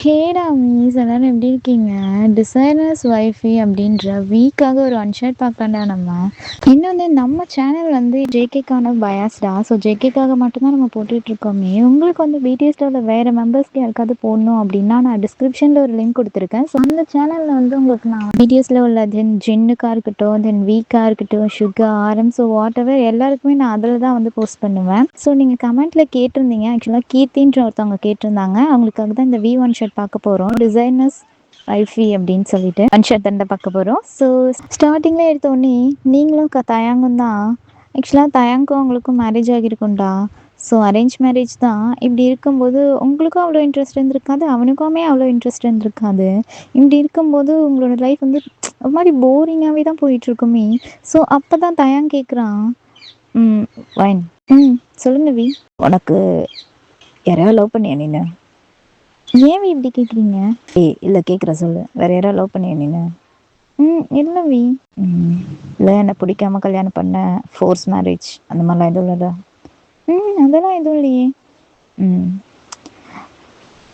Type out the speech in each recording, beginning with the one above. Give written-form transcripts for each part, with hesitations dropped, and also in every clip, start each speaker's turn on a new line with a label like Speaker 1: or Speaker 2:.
Speaker 1: ஹேடா maize எல்லாரும் எப்படி இருக்கீங்க? டிசைனர்ஸ் ஒய்ஃபி அப்படின்ற வீக்காக ஒரு ஒன் ஷர்ட் பார்க்கலாம்டா நம்ம. இன்னொன்று நம்ம சேனல் வந்து ஜேகேக்கான பயாஸ்டா. ஸோ ஜேகேக்காக மட்டும்தான் நம்ம போட்டுட்டு இருக்கோமே. உங்களுக்கு வந்து பிடிஎஸ்ல உள்ள வேறு மெம்பர்ஸ்க்கு யாருக்காவது போடணும் அப்படின்னா நான் டிஸ்கிரிப்ஷனில் ஒரு லிங்க் கொடுத்துருக்கேன். ஸோ அந்த சேனலில் வந்து உங்களுக்கு நான் பிடிஎஸ்ல உள்ள ஜென்னுக்காக இருக்கட்டும், தென் வீக்காக இருக்கட்டும், சுகா, ஆரம், ஸோ வாட் எவர் எல்லாருக்குமே நான் அதில் தான் வந்து போஸ்ட் பண்ணுவேன். ஸோ நீங்கள் கமெண்ட்டில் கேட்டிருந்தீங்க, ஆக்சுவலாக கீர்த்தின்ற ஒருத்தவங்க கேட்டிருந்தாங்க. அவங்களுக்காக தான் இந்த V1 ஷர்ட் பார்க்க போகிறோம். டிசைனர்ஸ் ஐஃபி அப்படின்னு சொல்லிட்டு ஒன் ஷர்ட் தண்டை பார்க்க போகிறோம். ஸோ ஸ்டார்டிங்கில் எடுத்தோடனே நீங்களும் தயங்கும் தான். ஆக்சுவலாக தயங்கும் உங்களுக்கும் மேரேஜ் ஆகியிருக்கும்டா. ஸோ அரேஞ்ச் மேரேஜ் தான். இப்படி இருக்கும்போது உங்களுக்கும் அவ்வளோ இன்ட்ரெஸ்ட் இருந்திருக்காது, அவனுக்குமே அவ்வளோ இன்ட்ரெஸ்ட் இருந்திருக்காது. இப்படி இருக்கும்போது உங்களோட லைஃப் வந்து ஒரு மாதிரி போரிங்காகவே தான் போயிட்டுருக்குமே. ஸோ அப்போ தான் தயாங் கேட்குறான், வைன் சொல்லுங்க வி, உனக்கு யாரையா லவ் பண்ணியா நீனு? ஏன் இப்படி கேட்குறீங்க? இல்லை கேட்குற சொல்லு, வேற யாராவது லவ் பண்ணியா நீனு? இல்லை வி. இல்லை என்னை பிடிக்காம கல்யாணம் பண்ண, ஃபோர்ஸ் மேரேஜ் அந்த மாதிரிலாம் எதுவும் இல்லைடா. அதெல்லாம் எதுவும் இல்லையே.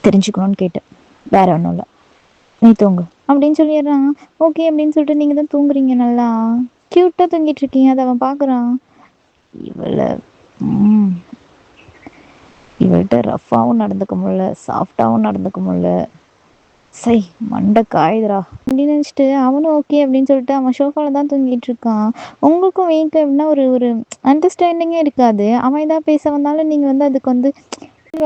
Speaker 1: தெரிஞ்சுக்கணும்னு கேட்டேன், வேற ஒன்றும் இல்லை. நீ தூங்கு அப்படின்னு சொல்லிடுறான். ஓகே அப்படின்னு சொல்லிட்டு நீங்கள் தான் தூங்குறீங்க, நல்லா க்யூட்டாக தூங்கிட்டு இருக்கீங்க. அதை அவன் பார்க்குறான். இவள்கிட்ட ரஃபாகவும் நடந்துக்க முடியல, சாஃப்டாகவும் நடந்துக்க முடியல. சை, மண்டை காயுதுரா அப்படின்னு நினச்சிட்டு அவனும் ஓகே அப்படின்னு சொல்லிட்டு அவன் ஷோஃபாவில் தான் தூங்கிட்டு இருக்கான். உங்களுக்கும் வீட்டில் எப்படின்னா ஒரு ஒரு அண்டர்ஸ்டாண்டிங்கே இருக்காது. அவன் ஏதாவது பேச வந்தாலும் நீங்கள் வந்து அதுக்கு வந்து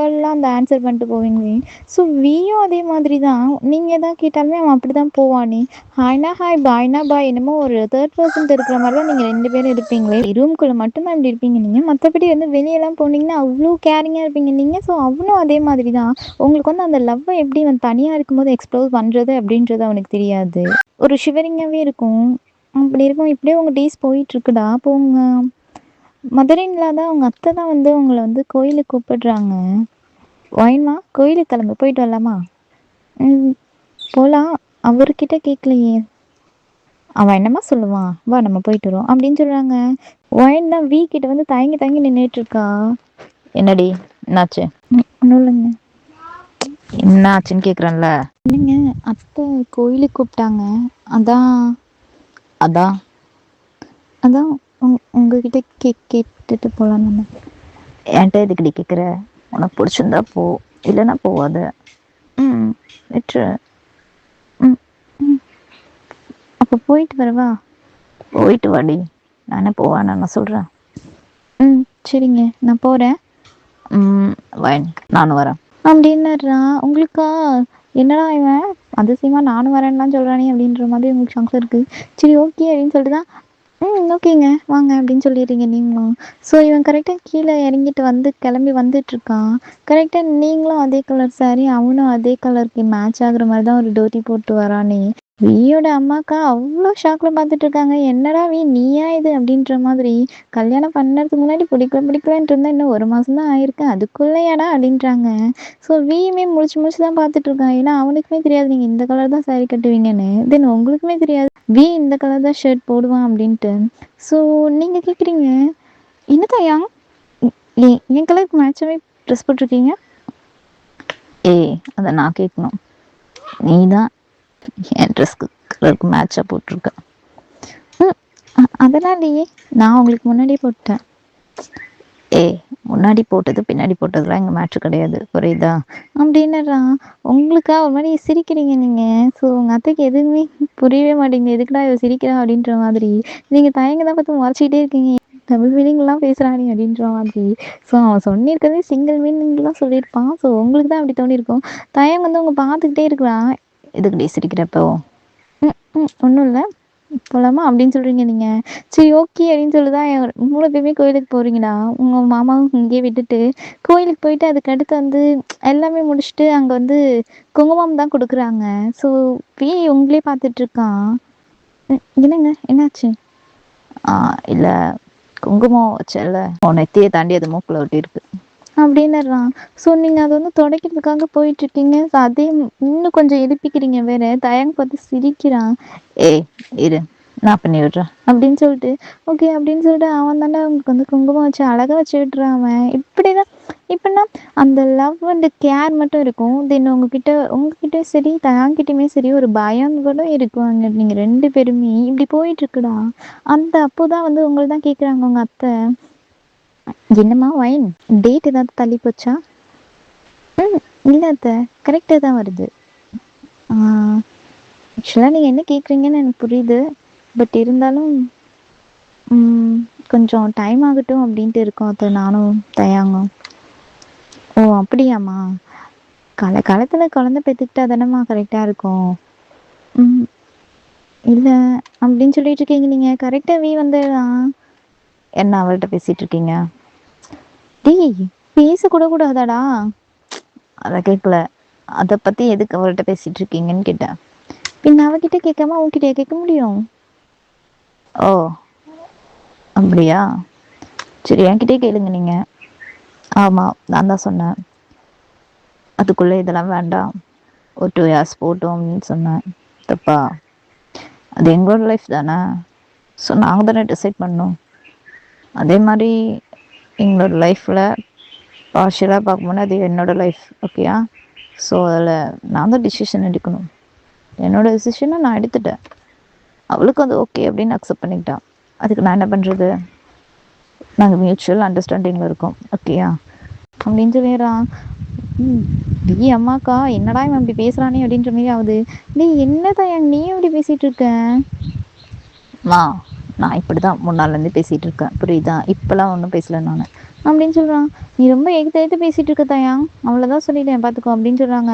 Speaker 1: எல்லாம் அந்த ஆன்சர் பண்ணிட்டு போவீங்களே. ஸோ வியும் அதே மாதிரி தான். நீங்கள் எதாவது கேட்டாலுமே அவன் அப்படி தான் போவானே. ஹாய்னா ஹாய், பாய்னா பாய், என்னமோ ஒரு தேர்ட் பர்சன்ட் இருக்கிற மாதிரி தான் நீங்கள் 2 பேரும் இருப்பீங்களே. ரூம்குள்ளே மட்டும்தான் இப்படி இருப்பீங்க நீங்கள். மற்றபடி வந்து வெளியெல்லாம் போனீங்கன்னா அவ்வளோ கேரிங்காக இருப்பீங்க நீங்கள். ஸோ அவனும் அதே மாதிரி தான். உங்களுக்கு வந்து அந்த லவ்வை எப்படி வந்து தனியாக இருக்கும்போது எக்ஸ்ப்ளோர் பண்ணுறது அப்படின்றது அவனுக்கு தெரியாது. ஒரு ஷிவரிங்காகவே இருக்கும். அப்படி இருக்கும். இப்படியே உங்கள் டேஸ் போயிட்டுருக்குடா. போங்க. மதுரைன்ல தான் அவங்க அத்தை தான் வந்து உங்களை வந்து கோயிலுக்கு கூப்பிடுறாங்க. வாயின்மா, கோயிலுக்கு கிளம்பு, போயிட்டு வரலாமா? போகலாம். அவர்கிட்ட கேட்கலையே. அவன் என்னம்மா சொல்லுவான், வா நம்ம போயிட்டு வரோம் அப்படின்னு சொல்கிறாங்க. ஒயின் தான் வீ கிட்ட வந்து தயங்கி தயங்கி நின்றுட்டு இருக்கா. என்னடி என்னாச்சு? ஒன்றும் இல்லைங்க. என்ன ஆச்சுன்னு கேட்குறேன்ல. இல்லைங்க, அத்தை கோயிலுக்கு கூப்பிட்டாங்க. அதான் அதான் அதான் உங்ககிட்ட கேட்டுட்டு போகலாம் நம்ம. என்கிட்ட எதுக்கடி கேட்குற? உனக்கு பிடிச்சிருந்தா போ, இல்லைன்னா போவாத. விட்டுரு. அப்போ போயிட்டு வரவா? போயிட்டு வாடி, நானே போவான்னு நான் சொல்கிறேன். சரிங்க, நான் போகிறேன். வைன், நானும் வரேன் அப்படின்னுறா. உங்களுக்கா என்னடா இவன் அதிசயமாக நானும் வரேன்லாம் சொல்கிறானே அப்படின்ற மாதிரி உங்களுக்கு சான்ஸ் இருக்குது. சரி ஓகே அப்படின்னு சொல்லிட்டு தான் ஓகேங்க வாங்க அப்படின்னு சொல்லிடுறீங்க நீங்களும். ஸோ இவன் கரெக்டாக கீழே இறங்கிட்டு வந்து கிளம்பி வந்துட்டுருக்கான். கரெக்டாக நீங்களும் அதே கலர் சாரி, அவனும் அதே கலருக்கு மேட்ச் ஆகுற மாதிரி தான் ஒரு டோட்டி போட்டு வரானே. வீயோட அம்மாக்கா அவ்வளோ ஷாக்கில் பார்த்துட்டு இருக்காங்க. என்னடா வீ, நீயா இது அப்படின்ற மாதிரி. கல்யாணம் பண்ணுறதுக்கு முன்னாடி பிடிக்கலன்ட்டு இருந்தால் இன்னும் 1 மாதம் தான் ஆயிருக்கு, அதுக்குள்ளேயாடா அப்படின்றாங்க. ஸோ வீயுமே முடிச்சு தான் பார்த்துட்டு இருக்கான். ஏன்னா அவனுக்குமே தெரியாது நீங்கள் இந்த கலர் தான் சாரி கட்டுவீங்கன்னு. தென் உங்களுக்குமே தெரியாது வி இந்த கலர் தான் ஷர்ட் போடுவான் அப்படின்ட்டு. ஸோ நீங்கள் கேட்குறீங்க, என்னதான் யாங் என் கலருக்கு மேட்சாகவே ட்ரெஸ் போட்டிருக்கீங்க? அதை நான் கேட்கணும். நீ தான் என் ட்ரெஸ்க்கு கலருக்கு மேட்சாக போட்டிருக்க. அதெல்லாம் இல்லையே, நான் உங்களுக்கு முன்னாடியே போட்டேன். முன்னாடி போட்டது பின்னாடி போட்டதுலாம் எங்கள் மேட்ரு கிடையாது, புரியுதா அப்படின்னுறான். உங்களுக்கா ஒரு மாதிரி சிரிக்கிறீங்க நீங்கள். ஸோ உங்கள் அத்தைக்கு எதுவுமே புரியவே மாட்டேங்குது, எதுக்குடா இவ சிரிக்கிறா அப்படின்ற மாதிரி. நீங்கள் தயங்க தான் பார்த்து மறைச்சிக்கிட்டே இருக்கீங்க. டபுள் மீனிங்லாம் பேசுகிறானே அப்படின்ற மாதிரி. ஸோ அவன் சொல்லியிருக்கிறதே சிங்கிள் மீனிங்லாம் சொல்லியிருப்பான். ஸோ உங்களுக்கு தான் அப்படி தோணியிருக்கும். தயங்க வந்து உங்கள் பார்த்துக்கிட்டே இருக்கிறான். எதுக்குடி சிரிக்கிறப்போ? ஒன்றும் இல்லை, போகலாமா அப்படின்னு சொல்கிறீங்க நீங்கள். சரி ஓகே அப்படின்னு சொல்லி தான் 3 பேருமே கோயிலுக்கு போகிறீங்களா? உங்கள் மாமாவும் இங்கேயே விட்டுட்டு கோயிலுக்கு போயிட்டு அதுக்கு அடுத்து வந்து எல்லாமே முடிச்சுட்டு அங்கே வந்து குங்குமம் தான் கொடுக்குறாங்க. ஸோ உங்களே பார்த்துட்ருக்கான். என்னங்க என்னாச்சு? இல்லை, குங்குமம் வச்சல உன் நெத்தியை தாண்டி அது மூக்கில் ஒட்டியிருக்கு அப்படின்னுறான். ஸோ நீங்கள் அதை வந்து துடைக்கிறதுக்காக போயிட்டுருக்கீங்க. ஸோ அதே இன்னும் கொஞ்சம் எழுப்பிக்கிறீங்க வேற. தயங்க பார்த்து சிரிக்கிறான். இரு நான் பண்ணி விட்றேன் அப்படின்னு சொல்லிட்டு ஓகே அப்படின்னு சொல்லிட்டு அவன் தாண்டா அவங்களுக்கு வந்து குங்குமம் வச்சு அழகாக வச்சு விட்டுறான். அவன் இப்படி தான் இப்பன்னா அந்த லவ் அண்ட் கேர் மட்டும் இருக்கும். தென் உங்ககிட்ட சரி, தயாங்கிட்டயுமே சரி ஒரு பயம் கூட இருக்கும். நீங்க 2 பேருமே இப்படி போயிட்டுருக்குடா. அந்த அப்போதான் வந்து உங்கள தான் கேட்குறாங்க உங்க அத்தை. "என்னம்மா ஒயின் டேட் ஏதாவது தள்ளி போச்சா?" ம். இல்ல அத்தை. கரெக்ட்டா தான் வருது. ஆ ஆக்சுவலா நீங்க என்ன கேட்குறீங்கன்னு எனக்கு புரியுது. பட் இருந்தாலும் ம் கொஞ்சம் டைம் ஆகட்டும் அப்படின்ட்டு இருக்கோம் அத்தை நானும், தயாங்கும். ஓ! அப்படியாம்மா? காலத்துல குழந்தை பெத்துக்கிட்டா தானம்மா கரெக்ட்டா இருக்கும். ம். இல்ல அப்படின்னு சொல்லிட்டு இருக்கீங்க நீங்க. கரெக்ட்டா வந்துடலாம். என்ன அவள்ட்ட பேசிட்டு இருக்கீங்க? டேய்! பேசக்கூட கூடாதாடா? அத கேட்கல. அத பத்தி எதுக்கு அவள்ட்ட பேசிட்டு இருக்கீங்கன்னு கேட்டேன். பின்ன அவகிட்ட கேட்காம உன்கிட்டயா கேட்க முடியும்? ஓ! அப்படியா? சரி என்கிட்டயே கேளுங்க நீங்க. ஆமா, நான் தான் சொன்னேன். அதுக்குள்ள இதெல்லாம் வேண்டாம். ஒரு 2 இயர்ஸ் போட்டும் அப்படின்னு சொன்னேன். தப்பா? அது எங்களோட லைஃப் தானே. ஸோ நாங்க தானே டிசைட் பண்ணணும். அதே மாரி எங்களோட லைஃப்பில் பார்ஷியலாக பார்க்கும்போது அது என்னோட லைஃப். ஓகேயா? ஸோ அதில் நான் தான் டிசிஷன் எடுக்கணும். என்னோட டிசிஷனை நான் எடுத்துட்டேன். அவளுக்கும் அது ஓகே அப்படின்னு அக்செப்ட் பண்ணிக்கிட்டான். அதுக்கு நான் என்ன பண்ணுறது? நாங்கள் மியூச்சுவல் அண்டர்ஸ்டாண்டிங்கில் இருக்கோம். ஓகேயா? அப்படின்னு சொல்லிடுறான். அம்மாக்கா என்னடா இவன் இப்படி பேசுகிறானே அப்படின்ற மாரி ஆகுது. என்னதான் நீயும் இப்படி பேசிகிட்டு இருக்க? மா நான் இப்படி தான் முன்னாலேருந்து பேசிகிட்டு இருக்கேன். புரியுதா? இப்போலாம் ஒன்றும் பேசலை நான் அப்படின்னு சொல்கிறான். நீ ரொம்ப எகுத்து பேசிகிட்டு இருக்க தயா. அவ்வளோதான் சொல்லிட்டேன் பார்த்துக்கோ அப்படின்னு சொல்கிறாங்க.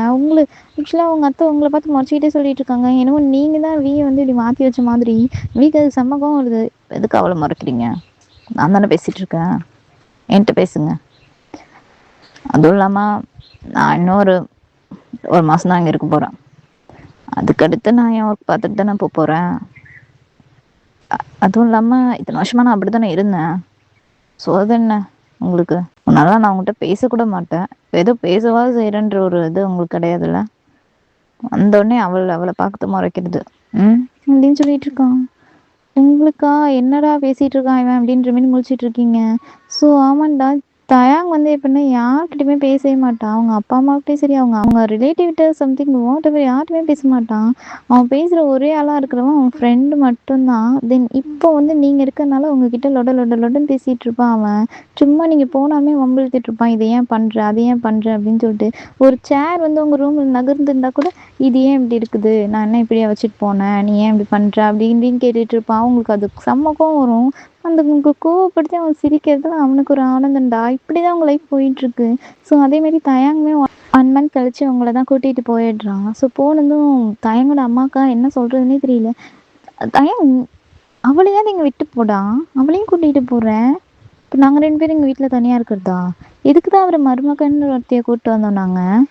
Speaker 1: ஆக்சுவலாக உங்கள் அத்தை உங்களை பார்த்து முறைச்சிக்கிட்டே சொல்லிட்டு இருக்காங்க. என்னமோ நீங்கள் தான் வந்து இப்படி மாற்றி வச்ச மாதிரி. வீக்கு அது செம்மகம் வருது. எதுக்கு அவளை மறைக்கிறீங்க? நான் தானே பேசிகிட்டு இருக்கேன். என்கிட்ட பேசுங்க. அதுவும் இல்லாமல் நான் இன்னும் ஒரு மாதம் தான் இங்கே இருக்க போகிறேன். அதுக்கடுத்து நான் என் ஒர்க் பார்த்துட்டு தானே போகிறேன். அதுவும் இல்லாமல் இத்தனை வருஷமாக நான் அப்படி தானே இருந்தேன். ஸோ அது என்ன உங்களுக்கு? அதனால நான் உங்கள்கிட்ட பேசக்கூட மாட்டேன். ஏதோ பேசவா செய்கிறேன்ற ஒரு இது உங்களுக்கு கிடையாதுல்ல. வந்தோடனே அவளை பார்த்து முறைக்கிறது அப்படின்னு சொல்லிட்டு இருக்கான். உங்களுக்கா என்னடா பேசிகிட்டு இருக்கான் இவன் அப்படின்ற மாதிரி முழிச்சிட்டு இருக்கீங்க. ஸோ ஆமாண்டா, தயாங் வந்து எப்படின்னா யார்கிட்டையுமே பேசவே மாட்டான். அவங்க அப்பா அம்மாக்கிட்டே சரி, அவங்க அவங்க ரிலேட்டிவ்கிட்ட சம்திங் வாட்டெவர் யார்கிட்டையுமே பேச மாட்டான். அவன் பேசுகிற ஒரே ஆளாக இருக்கிறவன் அவன் ஃப்ரெண்டு மட்டும்தான். தென் இப்போ வந்து நீங்கள் இருக்கிறனால உங்ககிட்ட லொடன்னு பேசிகிட்டு இருப்பான் அவன். சும்மா நீங்கள் போனாமே வம்பிழுத்துட்டு இருப்பான். இதை ஏன் பண்ணுற, அதை ஏன் பண்ணுற அப்படின்னு சொல்லிட்டு. ஒரு சேர் வந்து உங்கள் ரூமில் நகர்ந்துருந்தா கூட இது ஏன் இப்படி இருக்குது, நான் என்ன இப்படியா வச்சுட்டு போனேன், நீ ஏன் இப்படி பண்ணுற அப்படி இப்படின்னு கேட்டுட்டு இருப்பான். அவங்களுக்கு அது செம்ம வரும். அந்த உங்களுக்கு கோவப்படுத்தி அவன் சிரிக்கிறதுல அவனுக்கு ஒரு ஆனந்தம்டா. இப்படி தான் அவங்க லைஃப் போயிட்டுருக்கு. ஸோ அதேமாரி தயாங்குமே 1 மந்த் கழிச்சு அவங்கள தான் கூட்டிகிட்டு போயிடுறான். ஸோ போனதும் தயங்கோட அம்மாக்கா என்ன சொல்கிறதுனே தெரியல. தயங் அவளையாவது இங்கே விட்டு போடா, அவளையும் கூட்டிகிட்டு போகிறேன். இப்போ நாங்கள் 2 பேரும் எங்கள் வீட்டில் தனியாக இருக்கிறதா? எதுக்கு தான் அவரை மருமகன்னு ஒருத்தையை கூப்பிட்டு வந்தோம் நாங்கள்?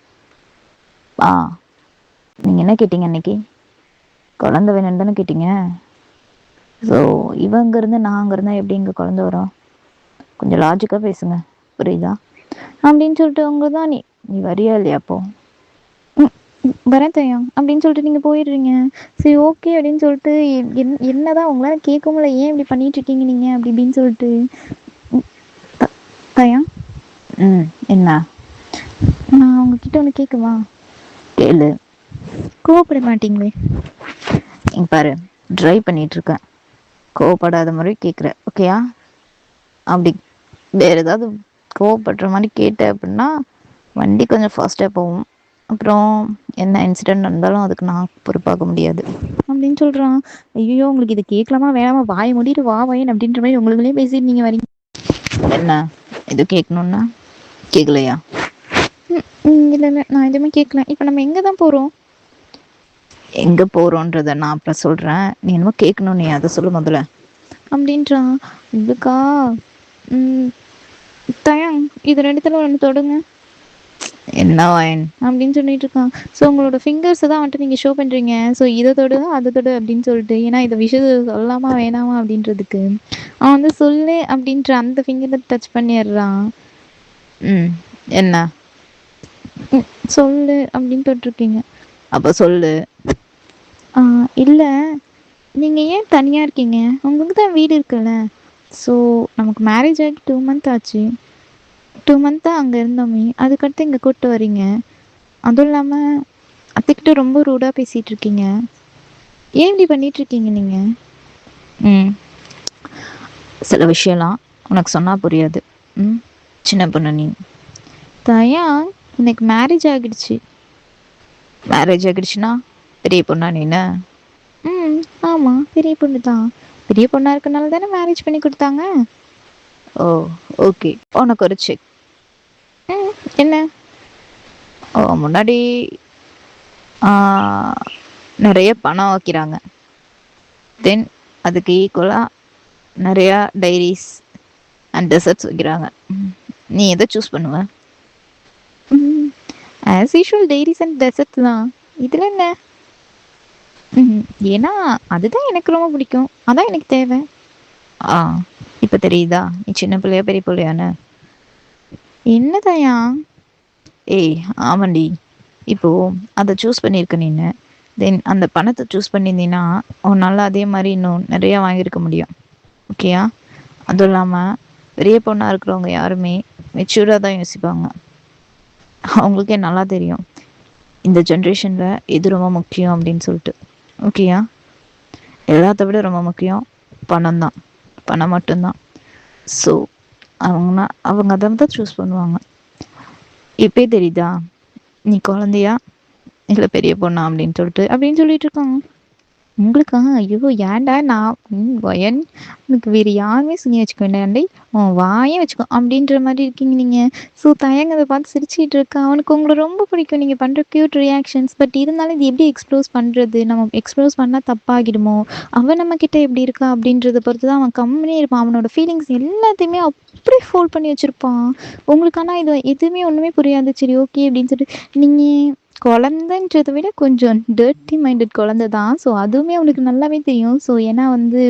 Speaker 1: நீங்கள் என்ன கேட்டீங்க அன்னைக்கு? குழந்தை வேணும்னு தானே கேட்டீங்க. ஸோ இவங்கிருந்து நான் அங்கே இருந்தால் எப்படி இங்கே குழந்தை வரும்? கொஞ்சம் லாஜிக்காக பேசுங்க, புரியுதா? அப்படின்னு சொல்லிட்டு அவங்க தான் நீ வரியா இல்லையா அப்போ? வரேன் தயம் அப்படின்னு சொல்லிட்டு நீங்கள் போயிடுறீங்க. சரி ஓகே அப்படின்னு சொல்லிட்டு என்னதான் உங்களால் கேட்கும்ல, ஏன் இப்படி பண்ணிட்டு இருக்கீங்க நீங்கள் அப்படி இப்படின்னு சொல்லிட்டு. தயம் என்ன? நான் உங்ககிட்ட ஒன்று கேட்கவா? கேளு. கோவப்பட மாட்டீங்களே? இங்க பாரு, ட்ரைவ் பண்ணிகிட்ருக்கேன். கோவப்படாத மாதிரி கேட்குறேன், ஓகேயா? அப்படி வேறு ஏதாவது கோவப்படுற மாதிரி கேட்டேன் அப்படின்னா வண்டி கொஞ்சம் ஃபாஸ்ட்டாக போகும். அப்புறம் என்ன இன்சிடெண்ட் நடந்தாலும் அதுக்கு நான் பொறுப்பாக முடியாது அப்படின்னு சொல்கிறான். ஐயோ உங்களுக்கு இது கேட்கலாமா வேணாமா, வாயை மூடிட்டு வா வாயன் அப்படின்ற மாதிரி உங்களுக்குள்ளே பேசிட்டு நீங்கள் வரீங்க. என்ன இது கேட்கணுன்னா கேட்கலையா? இல்லை நான் எதுவுமே கேட்கல. இப்போ நம்ம எங்கே தான் போகிறோம்? எங்கே போகிறோன்றத நான் அப்புறம் சொல்கிறேன். நீ என்னமோ கேட்கணும், நீ அதை சொல்லு முதல்ல அப்படின்றான். இதுக்கா தயாங் இது 2த்துல 1 தொடுங்க. என்ன வாயன் அப்படின்னு சொல்லிட்டு இருக்கான். ஸோ உங்களோட ஃபிங்கர்ஸை தான் வந்துட்டு நீங்கள் ஷோ பண்ணுறீங்க. ஸோ இதை தொடு அதை தொடு அப்படின்னு சொல்லிட்டு, ஏன்னா இதை விஷயம் சொல்லலாமா வேணாமா அப்படின்றதுக்கு அவன் வந்து சொல்லு அப்படின்ற அந்த ஃபிங்கரை டச் பண்ணிடுறான். என்ன சொல்லு அப்படின்னு தொட்டிருக்கீங்க. அப்போ சொல்லு. இல்லை நீங்கள் ஏன் தனியாக இருக்கீங்க? உங்களுக்கு தான் வீடு இருக்குல்ல. ஸோ நமக்கு மேரேஜ் ஆகி 2 மந்த் ஆச்சு. 2 மந்த்தா அங்க இருந்தோமே. அதுக்கடுத்து இங்க கூட்டு வரீங்க. அதுவும் இல்லாம அத்தைக்கிட்ட ரொம்ப ரூடா பேசிட்டு இருக்கீங்க. ஏன் இப்படி பண்ணிட்டு இருக்கீங்க நீங்க? ம். சில விஷயம்லாம் உனக்கு சொன்னா புரியாது. ம். சின்ன பொண்ணு நீ. தயா, எனக்கு மேரேஜ் ஆகிடுச்சு. மேரேஜ் ஆகிடுச்சுன்னா பெரிய பொண்ணா நீனு? ம். ஆமா. பெரிய பொண்ணு தான். பெரிய பொண்ணா இருக்கனால தானே மேரேஜ் பண்ணி குடுத்தாங்க. ஓ! ஓகே. உனக்கு ஒரு செக். ம். என்ன? முன்னாடி ஆ நெறைய பணம் வைக்கிறாங்க. தென் அதுக்கு ஈக்குவலா நெறையா டைரீஸ் அண்ட் டெசர்ட்ஸ் வைக்கிறாங்க. நீ எத சூஸ் பண்ணுவ? ம். As usual diaries and desserts தான். இதுல என்ன? ம். ஏன்னா, அதுதான் எனக்கு ரொம்ப பிடிக்கும். அதான் எனக்கு தேவை. ஆ. இப்ப தெரியுதா? நீ சின்ன பிள்ளையா, பெரிய பிள்ளையான்னு? என்ன தயா? ஏய், ஆமாண்டி. இப்போ அத சூஸ் பண்ணியிருக்க நீனு. தென் அந்த பணத்த சூஸ் பண்ணியிருந்தீன்னா, உன்னால அதே மாரி இன்னும் நெறையா வாங்கியிருக்க முடியும். ஓகேயா? அதுவும் இல்லாம, பெரிய பொண்ணா இருக்கிறவங்க யாருமே மெச்சூர்டா தான் யோசிப்பாங்க. அவங்களுக்கே நல்லா தெரியும். இந்த ஜென்ரேஷன்ல எது ரொம்ப முக்கியம் அப்படின்னு சொல்லிட்டு. ஓகேயா? எல்லாத்த விட ரொம்ப முக்கியம் பணம் தான். பணம் மட்டும்தான். ஸோ, அவங்க அத தான் சூஸ் பண்ணுவாங்க. இப்பயே தெரியுதா? நீ குழந்தையா? இல்ல பெரிய பொண்ணா அப்படின்னு சொல்லிட்டு இருக்காங்க. உங்களுக்கா? ஐயோ! ஏன்டா நான் என் உனக்கு வேறு யாருமே சொல்லி வச்சுக்க வேண்டாம்டி. உன் வாயே வச்சுக்கோ அப்படின்ற மாரி இருக்கீங்க நீங்க. ஸோ தயங்கத பார்த்து சிரிச்சுட்டு இருக்கா. அவனுக்கு உங்கள ரொம்ப பிடிக்கும். நீங்க பண்ற கியூட் ரியாக்ஷன்ஸ். பட் இருந்தாலும் இது எப்படி எக்ஸ்ப்ளோஸ் பண்றது? நம்ம எக்ஸ்ப்ளோஸ் பண்ணா தப்பாகிடுமோ? அவன் நம்மகிட்ட எப்படி இருக்கா அப்படின்றத பொறுத்து தான் அவன் கம்முனே இருப்பான். அவனோட ஃபீலிங்ஸ் எல்லாத்தையுமே அப்படியே ஹோல்ட் பண்ணி வச்சிருப்பான். உங்களுக்கு ஆனா இது எதுவுமே ஒண்ணுமே புரியாது. சரி ஓகே அப்படின்னு சொல்லிட்டு நீங்க குழந்தைன்றத விட கொஞ்சம் டர்ட்டி மைண்டட் குழந்தை தான். ஸோ அதுவுமே அவனுக்கு நல்லாவே தெரியும். ஸோ ஏன்னா வந்து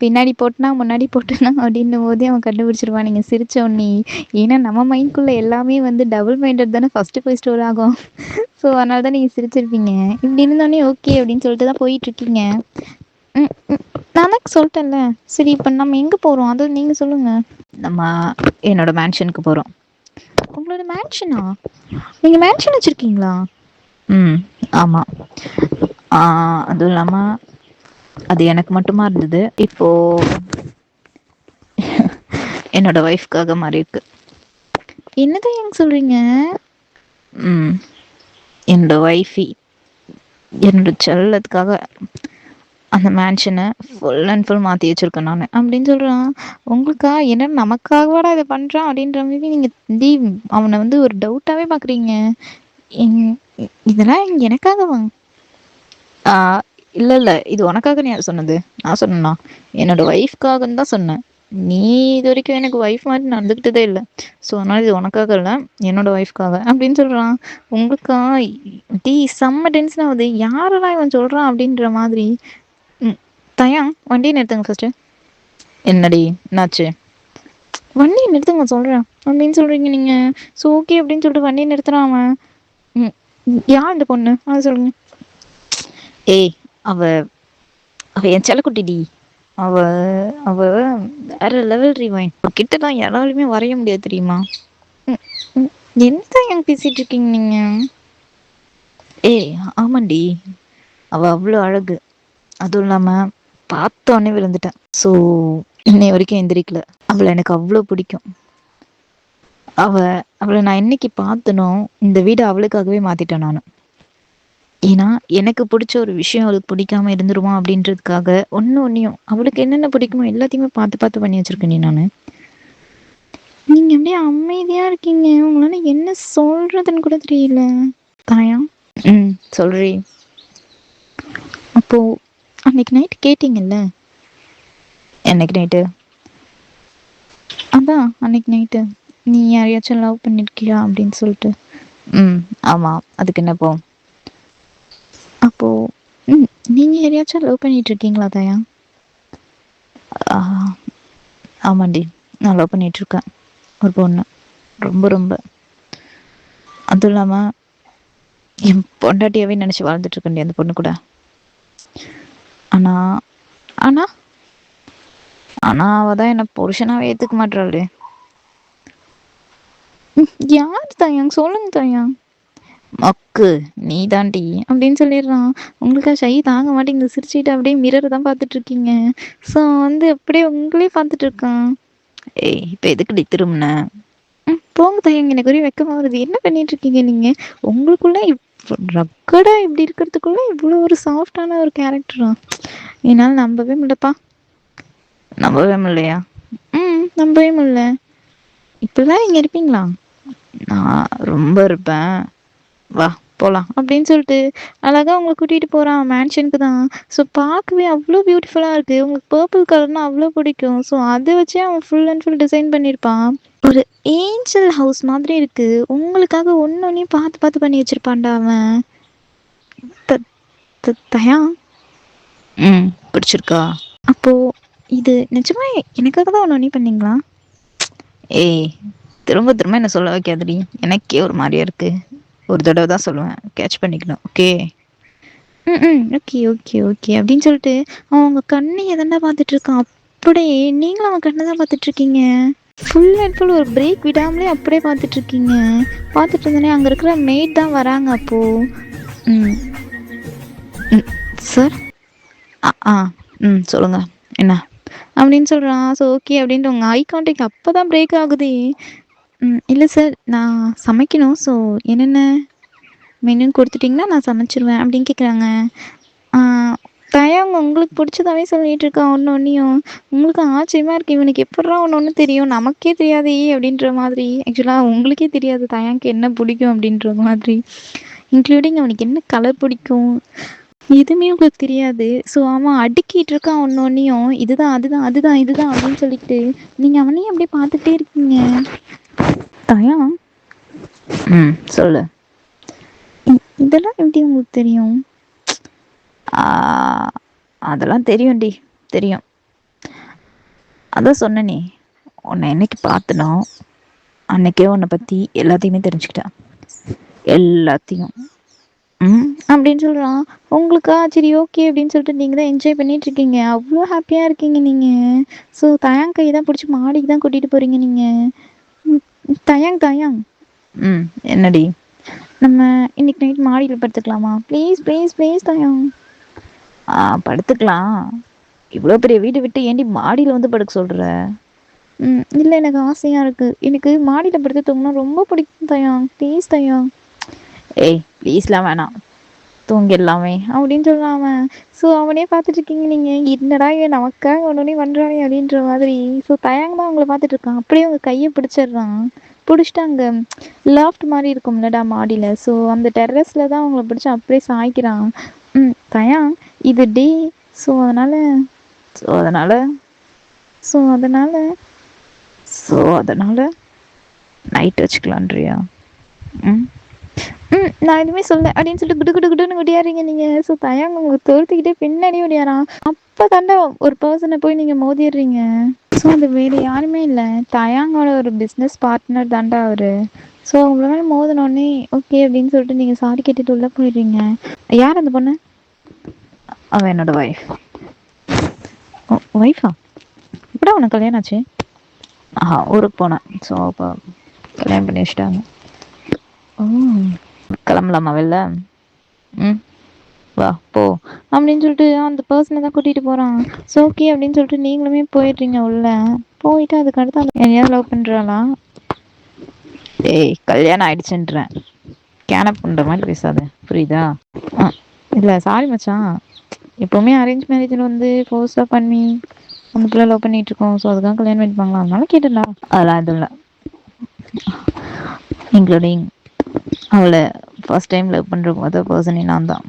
Speaker 1: பின்னாடி போட்டுனா, முன்னாடி போட்டுனா அப்படின்னும் போதே அவன் கண்டுபிடிச்சிருவான் நீங்க சிரிச்ச உடனே. ஏன்னா நம்ம மைண்ட்குள்ள எல்லாமே வந்து டபுள் மைண்டட் தானே ஃபர்ஸ்ட்டு போய் ஸ்டோர் ஆகும். ஸோ அதனால தான் நீங்க சிரிச்சிருப்பீங்க. இப்படி இருந்தோடனே ஓகே அப்படின்னு சொல்லிட்டு தான் போயிட்டுருக்கீங்க. ம், ம். நான் தான் சொல்லிட்டேன்ல. சரி இப்ப நம்ம எங்க போறோம்? அத நீங்க சொல்லுங்க. நம்ம என்னோட மேன்ஷனுக்கு போறோம். உங்களோட மேன்ஷனா? நீங்க மேன்ஷன் வச்சிருக்கீங்களா? ம். ஆமா. ஆ அதுவும் இல்லாம, அது எனக்கு மட்டுமா இருந்தது. இப்போ என்னோட ஒய்ஃப்காக மாறியிருக்கு. என்னதான் ஏங்க சொல்றீங்க? ம். என்னோட ஒய்ஃபி, என்னோட செல்லத்துக்காக அந்த மேன்ஷனை ஃபுல் அண்ட் ஃபுல் மாற்றி வச்சிருக்கேன் நான் அப்படின்னு சொல்கிறான். உங்களுக்கா என்ன நமக்காகவாடா இதை பண்ணுறான் அப்படின்ற மாதிரி நீங்கள் தி அவனை வந்து ஒரு டவுட்டாகவே பார்க்குறீங்க. இதெல்லாம் எனக்காகவா? ஆ இல்ல, இல்ல. இது உனக்காகன்னு யார் சொன்னது? நான் சொன்னேனா? என்னோட ஒய்ஃப்காகன்னு தான் சொன்னேன். நீ இதுவரைக்கும் எனக்கு ஒய்ஃப் மாரி நடந்துக்கிட்டதே இல்ல. ஸோ, அதனால இது உனக்காக இல்ல, என்னோட ஒய்ஃப்காக அப்படின்னு சொல்றான். உங்களுக்கா? செம்ம டென்ஷன் ஆவுது. யாரடா இவன் சொல்றான் அப்படின்ற மாதிரி. ம். தயா, வண்டிய நிறுத்துங்க ஃபர்ஸ்ட்டு. என்னடி? என்னாச்சு? வண்டிய நிறுத்துங்க சொல்றேன். அப்படின்னு சொல்றீங்க நீங்க. ஸோ, ஓகே அப்படின்னு சொல்லிட்டு வண்டிய நிறுத்துறான் அவன். ம். யார் இந்த பொண்ணு? அத சொல்லுங்க. ஏய்! அவ அவ என் செல்லக்குட்டிடி. அவ அவ வேற லெவல் ரிவைன். கிட்டலாம் யாராலுமே வரைய முடியாது தெரியுமா? ம், ம். என்னதான் ஏன் பேசிட்டு இருக்கீங்க நீங்க? ஏய் ஆமாண்டி. அவ அவ்ளோ அழகு. அதுவும் இல்லாம பார்த்தோன்னே விழுந்துட்டேன். ஸோ இன்னைய வரைக்கும் எந்திரிக்கல. அவள எனக்கு அவ்ளோ பிடிக்கும். அவ அவள நான் என்னைக்கு பார்த்தனோ, இந்த வீட அவளுக்காகவே மாத்திட்டேன் நானு. ஏன்னா, எனக்கு புடிச்ச ஒரு விஷயம் அவளுக்கு பிடிக்காம இருந்துருமா அப்படின்றதுக்காக, ஒண்ணையும் அவளுக்கு என்னென்ன பிடிக்குமோ எல்லாத்தையுமே பார்த்து பார்த்து பண்ணி வச்சிருக்கேன்டி நானு. நீங்க அப்படியே அமைதியா இருக்கீங்க. உங்களால என்ன சொல்றதுன்னு கூட தெரியல. தாயா? ம். சொல்றி. அப்போ அன்னைக்கு நைட் கேட்டீங்கல்ல? என்னைக்கு நைட்டு? அதான் அன்னைக்கு நைட்டு. நீ யாரையாச்சும் லவ் பண்ணிருக்கியா அப்படின்னு சொல்லிட்டு. ம். ஆமா. அதுக்கு என்ன இப்போ? அப்போ நீங்க யாரையாச்சும் லவ் பண்ணிட்டு இருக்கீங்களா தாயா? ஆ, ஆமாண்டி. நான் லவ் பண்ணிட்டு இருக்கேன். ஒரு பொண்ணு. ரொம்ப ரொம்ப. அதுவும் இல்லாம என் பொண்டாட்டியாவே நினைச்சு வாழ்ந்துட்டு இருக்கேன்டி அந்த பொண்ணு கூட. ஆனா ஆனா ஆனா அவ தான் என்ன புருஷனாவே ஏத்துக்க மாட்றாளே. யார் தயங்? சொல்லுங்க தயங். மக்கு நீ தாண்டி அப்படின்னு சொல்லிடுறான். உங்களுக்கா ஷை தாங்க மாட்டேங்குது. சிரிச்சுட்டு அப்படியே மிரர் தான் பார்த்துட்டு இருக்கீங்க. ஸோ வந்து அப்படியே உங்களே பார்த்துட்டு இருக்கான். ஏய் இப்போ எதுக்குடி திரும்பின? போங்க தயங்க, எனக்கு ஒரே வெக்கமா வருது. என்ன பண்ணிட்டு இருக்கீங்க நீங்க? உங்களுக்குள்ள ரக்கடா இப்படி இருக்கிறதுக்குள்ள இவ்வளோ ஒரு சாஃப்டான ஒரு கேரக்டரா? என்னால் நம்பவே முடியலப்பா. நம்பவே முடியலையா? நம்பவே முடியல. இப்படிதான் நீங்க இருப்பீங்களா? நான் ரொம்ப இருப்பேன். வா போலாம் அப்படின்னு சொல்லிட்டு அழகா உங்களை கூட்டிட்டு போறான் மேன்ஷனுக்கு தான். ஸோ பார்க்கவே அவ்வளோ பியூட்டிஃபுல்லா இருக்கு. உங்களுக்கு பர்பிள் கலர்னா அவ்வளோ பிடிக்கும். ஸோ அதை வச்சே அவன் ஃபுல் அண்ட் ஃபுல் டிசைன் பண்ணியிருப்பான். ஒரு ஏஞ்சல் ஹவுஸ் மாதிரி இருக்கு. உங்களுக்காக ஒன்னொன்னையும் பார்த்து பார்த்து பண்ணி வச்சிருப்பான்டா அவன். தயா பிடிச்சிருக்கா? அப்போ இது நிஜமா எனக்காக தான் ஒன்னொன்னி பண்ணீங்களா? ஏய் திரும்ப திரும்ப என்ன சொல்ல வைக்காதடி. எனக்கே ஒரு மாதிரியா இருக்கு. ஒரு தடவை தான் சொல்லுவேன், கேட்ச் பண்ணிக்கணும். ஓகே ஓகே ஓகே ஓகே அப்படின்னு சொல்லிட்டு அவன் உங்க கண்ணை எதனா பார்த்துட்டு இருக்கான். அப்படியே நீங்களும் அவன் கண்ணை தான் பார்த்துட்டு இருக்கீங்க. ஃபுல் அண்ட் ஃபுல் ஒரு பிரேக் விடாமலே அப்படியே பார்த்துட்டு இருக்கீங்க. பார்த்துட்டு இருந்தோடனே அங்கே இருக்கிற மெய்ட் தான் வராங்க. அப்போ ம் சார் ஆ சொல்லுங்க என்ன அப்படின்னு சொல்கிறான். ஸோ ஓகே அப்படின்ட்டு உங்கள் ஐ கான்டாக்ட் அப்போ தான் பிரேக் ஆகுது. இல்லை சார் நான் சமைக்கணும். ஸோ என்னென்ன மெனுன்னு கொடுத்துட்டிங்கன்னா நான் சமைச்சிருவேன் அப்படின்னு கேட்குறாங்க. தயங்க உங்களுக்கு பிடிச்சதாவே சொல்லிட்டு இருக்கான் ஒன்று ஒன்றையும். உங்களுக்கு ஆச்சரியமாக இருக்குது. இவனுக்கு எப்பட்றா ஒன்று ஒன்று தெரியும், நமக்கே தெரியாதே அப்படின்ற மாதிரி. ஆக்சுவலாக உங்களுக்கே தெரியாது தயாங்க்கு என்ன பிடிக்கும் அப்படின்ற மாதிரி. இன்க்ளூடிங் அவனுக்கு என்ன கலர் பிடிக்கும் எதுவுமே உங்களுக்கு தெரியாது. ஸோ அவன் அடுக்கிட்டு இருக்கான் ஒன்று ஒன்றையும். இதுதான் அதுதான் அதுதான் இதுதான் அப்படின்னு சொல்லிட்டு நீங்கள் அவனையும் அப்படியே பார்த்துட்டே இருக்கீங்க. தயா சொல்லு. இதெல்லாம் எப்படி உங்களுக்கு தெரியும்? அதெல்லாம் தெரியும்டி, தெரியும். அதான் சொன்னனே, உன்னை என்னைக்கு பார்த்தனோ அன்னைக்கே உன்னை பற்றி எல்லாத்தையுமே தெரிஞ்சுக்கிட்டேன். எல்லாத்தையும் அப்படின்னு சொல்கிறான். உங்களுக்கா சரி ஓகே அப்படின்னு சொல்லிட்டு நீங்கள் தான் என்ஜாய் பண்ணிட்டு இருக்கீங்க. அவ்வளோ ஹாப்பியாக இருக்கீங்க நீங்கள். ஸோ தயாங் கை தான் பிடிச்சி மாடிக்கு தான் கூட்டிகிட்டு போகிறீங்க நீங்கள். தயாங் என்னடி? நம்ம இன்னைக்கு நைட் மாடியில் படுத்துக்கலாமா? ப்ளீஸ் ப்ளீஸ் ப்ளீஸ் தயாங். படுத்துக்கலாம். இவ்வளோ பெரிய வீட்டை விட்டு ஏண்டி மாடியில் வந்து படுக்க சொல்கிற? இல்லை எனக்கு ஆசையாக இருக்குது. எனக்கு மாடியில் படுத்து தூங்கினா ரொம்ப பிடிக்கும் தயாங். ப்ளீஸ் தயாங். ஏய் ப்ளீஸ்லாம் வேணாம், தூங்கிடலாமே அப்படின்னு சொல்கிறான் அவன். ஸோ அவனே பார்த்துட்டு இருக்கீங்க நீங்கள். என்னடா இவன் நமக்காக ஒன்று பண்ணுறானே அப்படின்ற மாதிரி. ஸோ தயாங் தான் அவங்கள பார்த்துட்டு இருக்கான். அப்படியே அவங்க கையை பிடிச்சிடுறான். பிடிச்சிட்டு அங்கே லாஃப்ட் மாதிரி இருக்கும்லடா மாடியில். ஸோ அந்த டெர்ரஸில் தான் அவங்கள பிடிச்சி அப்படியே சாய்க்கிறான். தயாங் இது டே. ஸோ அதனால் ஸோ அதனால் ஸோ அதனால் ஸோ அதனால் நைட் வச்சுக்கலான்றியா? நான் எதுவுமே சொல்ல அப்படின்னு சொல்லிட்டு குடு குடு குடுன்னு ஒடியாறீங்க நீங்கள். ஸோ தயாங் உங்களுக்கு தோர்த்துக்கிட்டே பின்னாடி ஒடியாரான். அப்போ தாண்டா ஒரு பர்சனை போய் நீங்கள் மோதிடுறீங்க. ஸோ அது வேறு யாருமே இல்லை, தயாங்கோட ஒரு பிஸ்னஸ் பார்ட்னர் தாண்டா அவர். ஸோ உங்களை மேலே மோதினோடனே ஓகே அப்படின்னு சொல்லிட்டு நீங்கள் சாரி கேட்டுட்டு உள்ளே போயிடுறீங்க. யார் அந்த பொண்ணு? அவன் என்னோட ஒய்ஃப். ஒய்ஃபா? இப்படா உனக்கு கல்யாணம் ஆச்சு? ஊருக்கு போனேன். ஸோ அப்போ கல்யாணம் பண்ணி வச்சுட்டாங்க. கிளம்பலாமா வெளில? வா போ அப்படின்னு சொல்லிட்டு அந்த பர்சனை தான் கூட்டிகிட்டு போகிறான். ஸோ ஓகே அப்படின்னு சொல்லிட்டு நீங்களுமே போயிடுறீங்க உள்ள. போயிட்டு அதுக்கடுத்து அந்த என்னையாவது லவ் பண்ணுறாளா? ஏய் கல்யாணம் ஆயிடுச்சுன்றேன், கேனப் பண்ணுற மாதிரி பேசாத, புரியுதா? இல்லை சாரி மச்சான். எப்போவுமே அரேஞ்ச் மேரேஜில் வந்து ஃபோர்ஸாக பண்ணி அந்த பிள்ளை லவ் பண்ணிகிட்டு இருக்கோம். ஸோ அதுக்காக கல்யாணம் பண்ணிப்பாங்களா, அதனால கேட்டுடா. அதெல்லாம் எதுவும் இல்லை. இன்க்ளூடிங் அவளை ஃபர்ஸ்ட் டைம் லவ் பண்ணுற மொதல் பர்சனே நான் தான்.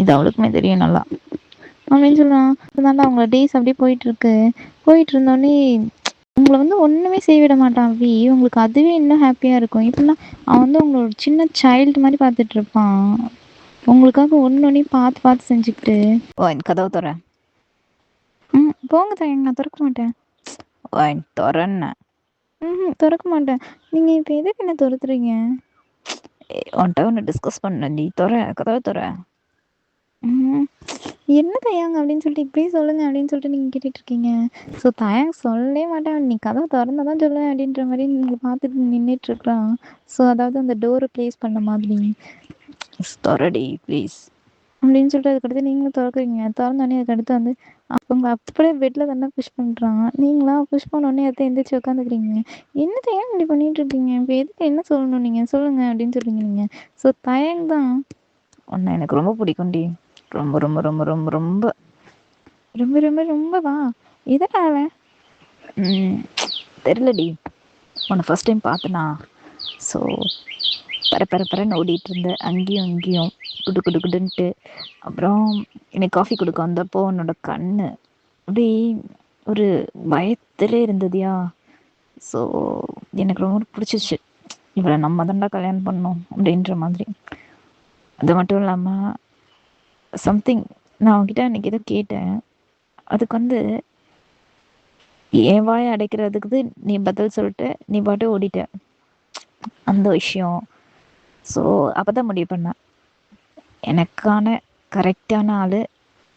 Speaker 1: இது அவளுக்குமே தெரியும் நல்லா அப்படின்னு சொல்லுவான். அதனால அவங்கள டேஸ் அப்படியே போயிட்டு இருந்தோடனே உங்களை வந்து ஒன்றுமே செய்ய விட மாட்டான். அப்படி உங்களுக்கு அதுவே இன்னும் ஹாப்பியாக இருக்கும். இப்படின்னா அவன் வந்து உங்களோட சின்ன சைல்டு மாதிரி பார்த்துட்டு இருப்பான். உங்களுக்காக ஒன்னொன்னையும் பார்த்து பார்த்து செஞ்சுக்கிட்டு. கதவு தர. போங்க தயங்க, நான் திறக்க மாட்டேன். திறன்னு. திறக்க மாட்டேன். நீங்கள் இப்போ எதுக்கு என்ன துரத்துறீங்க? உன்கிட்ட ஒன்று டிஸ்கஸ் பண்ணி கதவை தர. என்ன தயங்க அப்படின்னு சொல்லிட்டு இப்படியே சொல்லுங்க அப்படின்னு சொல்லிட்டு நீங்க கேட்டுட்டு இருக்கீங்க. ஸோ தயங்க சொல்லவே மாட்டேன். நீ கதவை திறந்தா தான் சொல்லுவேன் அப்படின்ற மாரி நீங்க பார்த்துட்டு நின்னுட்டு இருக்கான். ஸோ அதாவது அந்த டோரை ப்ளேஸ் பண்ண மாதிரி. தொறடி ப்ளீஸ் அப்படின்னு சொல்லிட்டு அதுக்கடுத்து நீங்களும் திறக்குறீங்க. திறந்தோடனே அதுக்கடுத்து வந்து அவங்க அப்படியே பெட்ல தானே புஷ் பண்றான். நீங்களா புஷ் பண்ணோடனே எடுத்து எந்திரிச்சு உட்காந்துக்கிறீங்க. என்ன தயங்க இப்படி பண்ணிட்டு இருக்கீங்க? இப்போ எதுக்கு என்ன சொல்லணும் நீங்க சொல்லுங்க அப்படின்னு சொல்றீங்க நீங்க. ஸோ தயங்க தான். உன்னை எனக்கு ரொம்ப பிடிக்கும்டி. ரொம்ப ரொம்ப ரொம்ப ரொம்ப ரொம்ப ரொம்ப ரொம்ப ரொம்பவா? எதனால? தெரிலடி. உன்னை ஃபர்ஸ்ட் டைம் பார்த்தனா. ஸோ பரபரன்னு ஓடிட்டு இருந்த அங்கேயும் இங்கேயும் குடு குடு குடுன்ட்டு. அப்புறம் எனக்கு காஃபி கொடுக்க வந்தப்போ உன்னோட கண்ணு அப்படி ஒரு பயத்திலே இருந்ததுயா. ஸோ எனக்கு ரொம்ப பிடிச்சிச்சு. இவளை நம்ம தாண்டா கல்யாணம் பண்ணோம் அப்படின்ற மாதிரி. அது மட்டும் இல்லாமல் சம்திங் நான் அவங்ககிட்ட அன்றைக்கி ஏதோ கேட்டேன். அதுக்கு வந்து என் வாயை அடைக்கிறதுக்கு நீ பதில் சொல்லிட்டு நீ பாட்டு ஓடிட்ட. அந்த விஷயம். ஸோ அப்போ தான் முடிவு பண்ணேன், எனக்கான கரெக்டான ஆள்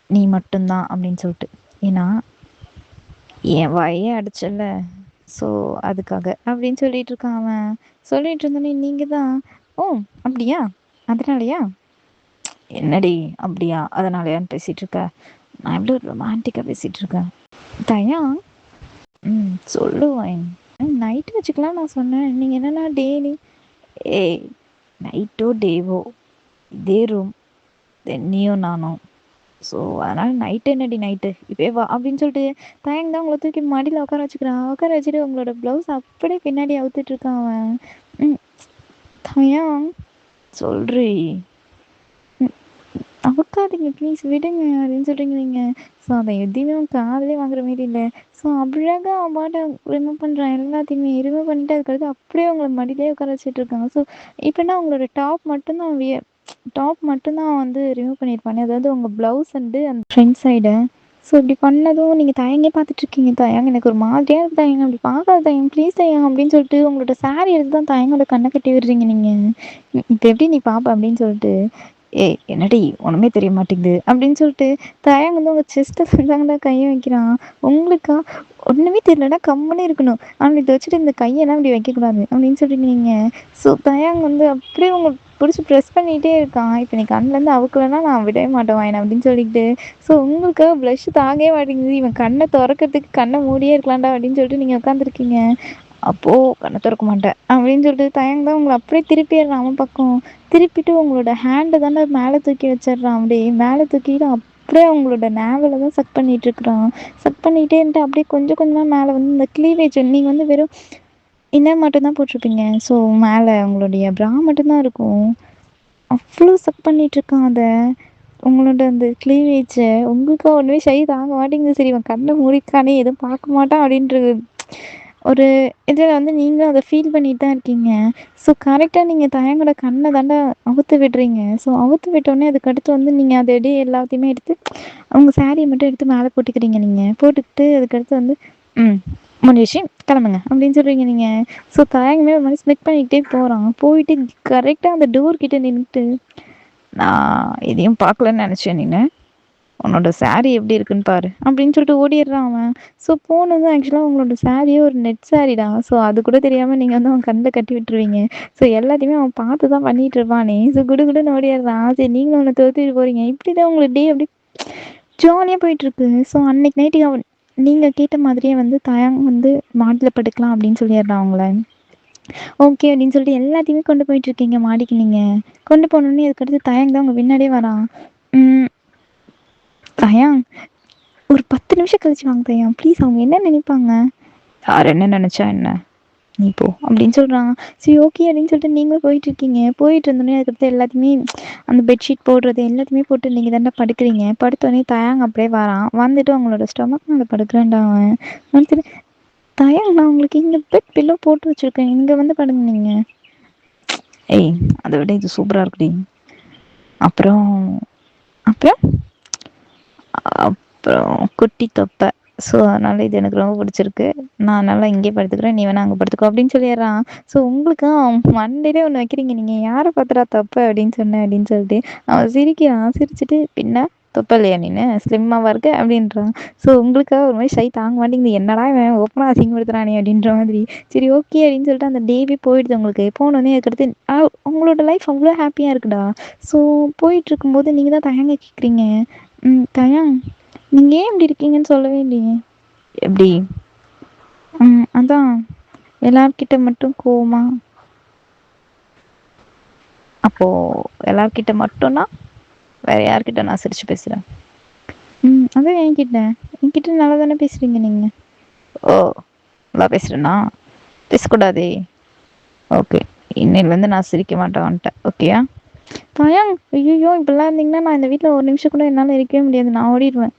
Speaker 1: நீ மட்டும்தான் அப்படின்னு சொல்லிட்டு. ஏன்னா என் வாயே அடிச்சல. ஸோ அதுக்காக அப்படின்னு சொல்லிட்டு இருக்கான் அவன். சொல்லிட்டு இருந்தோன்னே நீங்கள் தான் ஓ அப்படியா அதனாலயா என்னடி அப்படியா அதனாலயான்னு பேசிகிட்டு இருக்க. நான் எவ்வளோ ரொமான்டிக்காக பேசிகிட்டு இருக்கேன் தயா. சொல்லுவேன். நைட்டு வச்சுக்கலாம் நான் சொன்னேன். நீங்கள் என்னென்னா டெய்லி ஏய் நைட்டோ டேவோ இதே ரூம் நீயும் நானும். ஸோ அதனால் நைட்டு என்னடி நைட்டு இப்போயே வா அப்படின்னு சொல்லிட்டு தயங்க தான் உங்களை தூக்கி மடியில் உட்கார வச்சுக்கிறான். உட்கார வச்சுட்டு உங்களோட ப்ளவுஸ் அப்படியே பின்னாடி அவுத்துட்ருக்கான் அவன். தயா சொல்றி. அவுக்காதீங்க ப்ளீஸ் விடுங்க அப்படின்னு சொல்கிறீங்க நீங்கள். ஸோ அதை எதையுமே அவன் காதலே வாங்குற மாரி இல்லை. ஸோ அழகாக அவன் பாட்டை ரிமூவ் பண்ணுறான். எல்லாத்தையுமே ரிமூவ் பண்ணிட்டு அதுக்கடுத்து அப்படியே அவங்கள மடியிலே உட்கார வச்சுட்ருக்காங்க. ஸோ இப்போனா அவங்களோட டாப் மட்டும்தான் வந்து ரிமூவ் பண்ணியிருப்பானே. அதாவது உங்கள் ப்ளவுஸ் அண்டு அந்த ஃப்ரண்ட் சைடு. ஸோ இப்படி பண்ணதும் நீங்கள் தயங்கே பார்த்துட்ருக்கீங்க. தயங்க எனக்கு ஒரு மாதிரியாக இருக்குது தயங்க அப்படி பார்க்காத தயங்க ப்ளீஸ் தயங்க அப்படின்னு சொல்லிட்டு உங்களோட சாரீ எடுத்து தான் தயங்கோட கண்ணை கட்டி விடுறீங்க நீங்கள். இப்போ எப்படி நீ பார்ப்ப அப்படின்னு சொல்லிட்டு ஏய் என்னடி ஒன்றுமே தெரிய மாட்டேங்குது அப்படின்னு சொல்லிட்டு தயங்க வந்து உங்கள் செஸ்ட்டில் தாங்கடா கையை வைக்கிறான். உங்களுக்கா ஒன்றுமே தெரியலனா கம்முன்னே இருக்கணும். ஆனால் இதை வச்சுட்டு இந்த கையெல்லாம் இப்படி வைக்கக்கூடாது அப்படின்னு சொல்லிட்டு நீங்கள். ஸோ தயங்க வந்து அப்படியே உங்க பிடிச்சி ப்ரெஸ் பண்ணிகிட்டே இருக்கான். இப்போ நீ கண்ணிலேருந்து அவுக்கலைன்னா நான் விடவே மாட்டேன் வாயனை அப்படின்னு சொல்லிட்டு. ஸோ உங்களுக்கு ப்ளஷ் தாங்கவே மாட்டேங்குது. இவன் கண்ணை திறக்கிறதுக்கு கண்ணை மூடியே இருக்கலாம்டா அப்படின்னு சொல்லிட்டு நீங்கள் உட்காந்துருக்கீங்க. அப்போது கண்ணை திறக்க மாட்டேன் அப்படின்னு சொல்லிட்டு தயங்க தான் உங்களை அப்படியே திருப்பிடுறான் அவன் பக்கம். திருப்பிட்டு உங்களோட ஹேண்டை தானே மேலே தூக்கி வச்சிடுறான். அப்படியே மேலே தூக்கிட்டு அப்படியே அவங்களோட நேவலை தான் சக் பண்ணிகிட்டு இருக்கிறான். சக் பண்ணிகிட்டே இருந்துட்டு அப்படியே கொஞ்சம் கொஞ்சமாக மேலே வந்து இந்த க்ளீவேஜ் நீங்கள் வந்து வெறும் இன்னர் மட்டும்தான் போட்டிருப்பீங்க. ஸோ மேலே உங்களுடைய ப்ரா மட்டும்தான் இருக்கும். அவ்வளோ சக் பண்ணிகிட்ருக்கான் அதை உங்களோட அந்த க்ளீவேஜை. உங்களுக்கு ஒன்றுமே ஷை தாங்க மாட்டேங்குது. சரி இவன் கண்ணை மூடிக்கானே எதுவும் பார்க்க மாட்டான் அப்படின்றது ஒரு இதில் வந்து நீங்களும் அதை ஃபீல் பண்ணிட்டு தான் இருக்கீங்க. ஸோ கரெக்டாக நீங்கள் தயங்கோட கண்ணை தாண்டா அவுத்து விடுறீங்க. ஸோ அவுத்து விட்டோடனே அதுக்கடுத்து வந்து நீங்கள் அதை எல்லாத்தையுமே எடுத்து அவங்க சாரியை மட்டும் எடுத்து மேலே போட்டுக்கிறீங்க. நீங்கள் போட்டுக்கிட்டு அதுக்கடுத்து வந்து முடிஞ்சிச்சு கிளம்புங்க அப்படின்னு சொல்கிறீங்க நீங்கள். ஸோ தயங்கமே ஒரு மாதிரி ஸ்ப்ளிட் பண்ணிக்கிட்டே போகிறான். போயிட்டு கரெக்டாக அந்த டோர்கிட்ட நின்றுட்டு நான் எதையும் பார்க்கலன்னு நினச்சேன். உன்னோட சாரீ எப்படி இருக்குன்னு பாரு அப்படின்னு சொல்லிட்டு ஓடிடுறான் அவன். ஸோ போனதும் ஆக்சுவலாக உங்களோட சாரியே ஒரு நெட் சாரீடா. ஸோ அது கூட தெரியாமல் நீங்கள் வந்து அவன் கண்ணில் கட்டி விட்டுருவீங்க. ஸோ எல்லாத்தையுமே அவன் பார்த்து தான் பண்ணிகிட்டு இருப்பானே. ஸோ குடுன்னு ஓடிடுறான். சரி நீங்களும் அவனை தோற்றிட்டு போகிறீங்க. இப்படி தான் உங்களுக்கு டே அப்படி ஜாலியாக போயிட்டுருக்கு. ஸோ அன்னைக்கு நைட்டுக்கு அவன் நீங்கள் கேட்ட மாதிரியே வந்து தயங்க வந்து மாடியில் படுக்கலாம் அப்படின்னு சொல்லிடுறான் அவங்கள. ஓகே அப்படின்னு சொல்லிட்டு எல்லாத்தையுமே கொண்டு போயிட்டுருக்கீங்க மாடிக்கு. நீங்கள் கொண்டு போனோடனே அதுக்கடுத்து தயங்க தான் உங்கள் பின்னாடியே வரான். தயாங் ஒரு 10 நிமிஷம் கழிச்சு வாங்க தயாங் ப்ளீஸ். அவங்க என்ன நினைப்பாங்க? யார் என்ன நினச்சா என்ன, நீ போ அப்படின்னு சொல்கிறான். சரி ஓகே அப்படின்னு சொல்லிட்டு நீங்களும் போயிட்டுருக்கீங்க. போயிட்டு இருந்தோடனே அதுக்கடுத்து எல்லாத்தையுமே அந்த பெட்ஷீட் போடுறது எல்லாத்தையுமே போட்டு நீங்கள் தானே படுக்கிறீங்க. படுத்தோடனே தயாங் அப்படியே வரான். வந்துட்டு அவங்களோட ஸ்டொமக் மேலே படுக்கிறேன்டா அவன். வந்துட்டு தயாங் நான் உங்களுக்கு இங்கே பெட் பில்லோ போட்டு வச்சுருக்கேன், இங்கே வந்து படுங்க நீங்கள். ஏய் அதை விட இது சூப்பராக இருக்குடி. அப்புறம் அப்புறம் அப்புறம் குட்டி தொப்பை. ஸோ அதனால் இது எனக்கு ரொம்ப பிடிச்சிருக்கு. நான் நல்லா இங்கே படுத்துக்கிறேன், நீ வேணா அங்கே படுத்துக்கோ அப்படின்னு சொல்லிடுறான். ஸோ உங்களுக்கு மண்டையிலே ஒன்று வைக்கிறீங்க. நீங்கள் யாரை பார்த்துடா தொப்பை அப்படின்னு சொன்னேன் அப்படின்னு சொல்லிட்டு அவன் சிரிக்கிறான். சிரிச்சுட்டு பின்ன தொப்பலையா நீனு? ஸ்லிம்மாவா இருக்க? அப்படின்றான். ஸோ உங்களுக்காக ஒரு மாரி ஷை தாங்க மாட்டேங்குது. என்னடா இவன் ஓப்பனா அசிங்கப்படுத்துறானே அப்படின்ற மாதிரி. சரி ஓகே அப்படின்னு சொல்லிட்டு அந்த டேவே போயிடுது உங்களுக்கு. போனோனே அதுக்கடுத்து உங்களோட லைஃப் அவ்வளோ ஹாப்பியா இருக்குடா. ஸோ போயிட்டுருக்கும்போது நீங்க தான் தயங்க கேட்குறீங்க. தயங் நீங்க ஏன் இப்படி இருக்கீங்கன்னு சொல்லவே இல்லையே. எப்படி? அதான் எல்லார்கிட்ட மட்டும் கோவமா? அப்போ எல்லார்கிட்ட மட்டும்னா வேற யார்கிட்ட நான் சிரிச்சு பேசுறேன்? அதான் என்கிட்ட நல்லா தானே பேசுறீங்க நீங்க. ஓ! நல்லா பேசுறேனா? பேசக்கூடாதே. ஓகே. இன்னையிலேருந்து நான் சிரிக்க மாட்டேன் உன்ட்ட. ஓகேயா? தயங் ஐயய்யோ! இப்படிலாம் இருந்தீங்கன்னா நான் இந்த வீட்ல ஒரு நிமிஷம் கூட என்னால இருக்கவே முடியாது. நான் ஓடிருவேன்.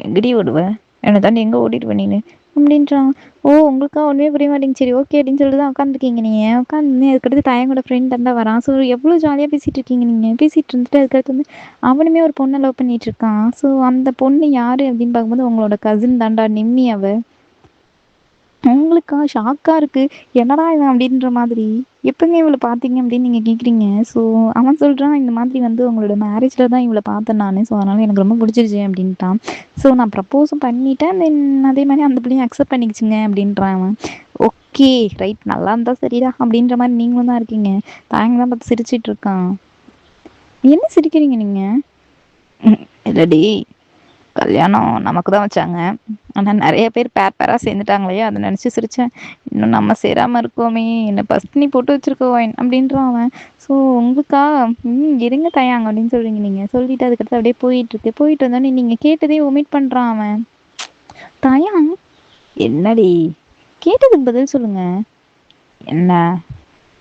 Speaker 1: எங்கடி ஓடுவ? என்ன தாண்டி எங்க ஓடிருவ நீனு? அப்படின்றான். ஓ! உங்களுக்கா ஒண்ணுமே புரிய மாட்டேங்குது. சரி ஓகே அப்படின்னு சொல்லிட்டு தான் உட்காந்துருக்கீங்க நீங்க. உட்காந்து அதுக்கடுத்து தயங்கோட ஃப்ரெண்ட் இருந்தா வரான். ஸோ எவ்வளோ ஜாலியா பேசிட்டு இருக்கீங்க நீங்க. பேசிட்டு இருந்துட்டு அதுக்கடுத்து வந்து அவனுமே ஒரு பொண்ண லவ் பண்ணிட்டு இருக்கான். ஸோ அந்த பொண்ணு யாரு அப்படின்னு பார்க்கும்போது உங்களோட கசின் தான்டா நிம்மி அவ. உங்களுக்கா ஷாக்கா இருக்கு. என்னடா இவன் அப்படின்ற மாதிரி. எப்பங்க இவள பார்த்தீங்க அப்படின்னு நீங்க கேட்குறீங்க. ஸோ அவன் சொல்றான் இந்த மாதிரி வந்து உங்களோட மேரேஜ்ல தான் இவள பார்த்தேன் நானு. ஸோ அதனால எனக்கு ரொம்ப பிடிச்சிருச்சு அப்படின்ட்டான். ஸோ நான் ப்ரப்போஸும் பண்ணிட்டேன். தென் அதே மாரி அந்த பிள்ளையும் அக்செப்ட் பண்ணிக்கிச்சுங்க அப்படின்றான் அவன். ஓகே ரைட் நல்லா இருந்தா சரிடா அப்படின்ற மாரி நீங்களும் தான் இருக்கீங்க. தாயங்க தான் பார்த்து சிரிச்சிட்டு இருக்கான். என்ன சிரிக்கிறீங்க நீங்க? இல்லடி கல்யாணம் நமக்கு தான் வச்சாங்க. ஆனா நெறைய பேர் பேர் பேரா சேர்ந்துட்டாங்களே அத நெனச்சு சிரிச்சேன். இன்னும் நம்ம சேராம இருக்கோமே! என்ன பஸ்டினி போட்டு வச்சிருக்கோம் அப்படின்றான் அவன். ஸோ உங்களுக்கா இருங்க தயாங்க அப்படின்னு சொல்றீங்க நீங்க. சொல்லிட்டு அதுக்கடுத்து அப்படியே போயிட்டுருக்கு. போயிட்டு வந்தோனே நீங்க கேட்டதே ஒமிட் பண்றான் அவன். தயாங் என்னடி? கேட்டதுக்கு பதில் சொல்லுங்க. என்ன?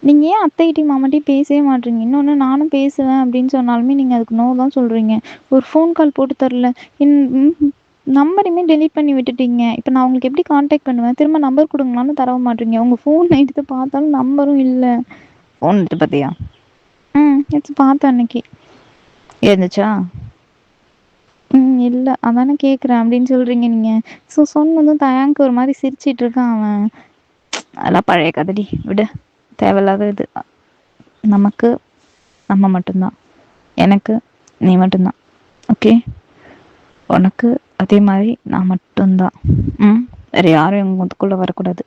Speaker 1: நீங்க ஏன் அத்தைகிட்டயும் மாமாட்டயும் பேசவே மாட்றீங்க? இன்னொன்னு நானும் பேசுவேன் அப்படின்னு சொன்னாலுமே நீங்க அதுக்கு நோ தான் சொல்றீங்க. ஒரு ஃபோன் கால் போட்டு தரல. என் நம்பரையுமே டெலீட் பண்ணி விட்டுட்டீங்க. இப்ப நான் உங்களுக்கு எப்படி கான்டாக்ட் பண்ணுவேன்? திரும்ப நம்பர் குடுங்கனாலும் தரவும் மாட்றீங்க. உங்க ஃபோன் எடுத்து பார்த்தாலும் நம்பரும் இல்ல. ஃபோன் எடுத்து பார்த்தியா? எடுத்து பார்த்தேன் அன்னைக்கு. இருந்துச்சா? இல்ல. அதானே கேட்குறேன் அப்படின்னு சொல்றீங்க நீங்க. ஸோ சொன்னதும் தயாங்க்கு ஒரு மாரி சிரிச்சிட்டு இருக்கான் அவன். அதெல்லாம் பழைய கதைடி. விடு. தேவையில்லாத இது. நமக்கு நம்ம மட்டும்தான். எனக்கு நீ மட்டும்தான். ஓகே? உனக்கு அதே மாதிரி நான் மட்டும்தான். வேற யாரும் எங்க முதுக்குள்ள வரக்கூடாது.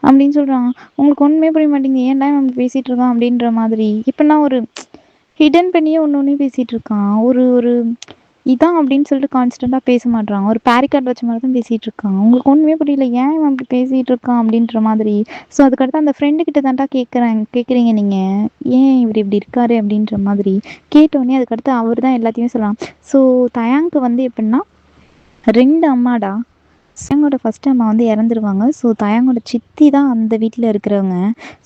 Speaker 1: அப்படின்னு சொல்றான். உங்களுக்கு ஒண்ணுமே புரிய மாட்டேங்குது. ஏன்டா இவன் இப்படி பேசிட்டு இருக்கான் அப்படின்ற மாதிரி. இப்படின்னா ஒரு ஹிடன் பண்ணியே ஒண்ணு ஒண்ணையும் பேசிட்டு இருக்கான். ஒரு ஒரு இதான் அப்படின்னு சொல்லிட்டு கான்ஸ்டன்ட்டா பேச மாட்றான். ஒரு பேரிகார்ட் வச்ச மாரி தான் பேசிட்டு இருக்கான். உங்களுக்கு ஒண்ணுமே புரியல. ஏன் இவன் இப்படி பேசிட்டு இருக்கான் அப்படின்ற மாதிரி. ஸோ அதுக்கடுத்து அந்த ஃப்ரெண்டு கிட்ட தான்டா கேட்குறீங்க நீங்க. ஏன் இவரு இப்படி இருக்காரு அப்படின்ற மாதிரி. கேட்டோனே அதுக்கடுத்து அவரு தான் எல்லாத்தையுமே சொல்லலாம். ஸோ தயாங்க்கு வந்து எப்படின்னா 2 அம்மாடா. தயாங்கோட ஃபர்ஸ்ட் அம்மா வந்து இறந்துருவாங்க. ஸோ தயாங்கோட சித்தி தான் அந்த வீட்ல இருக்கிறவங்க.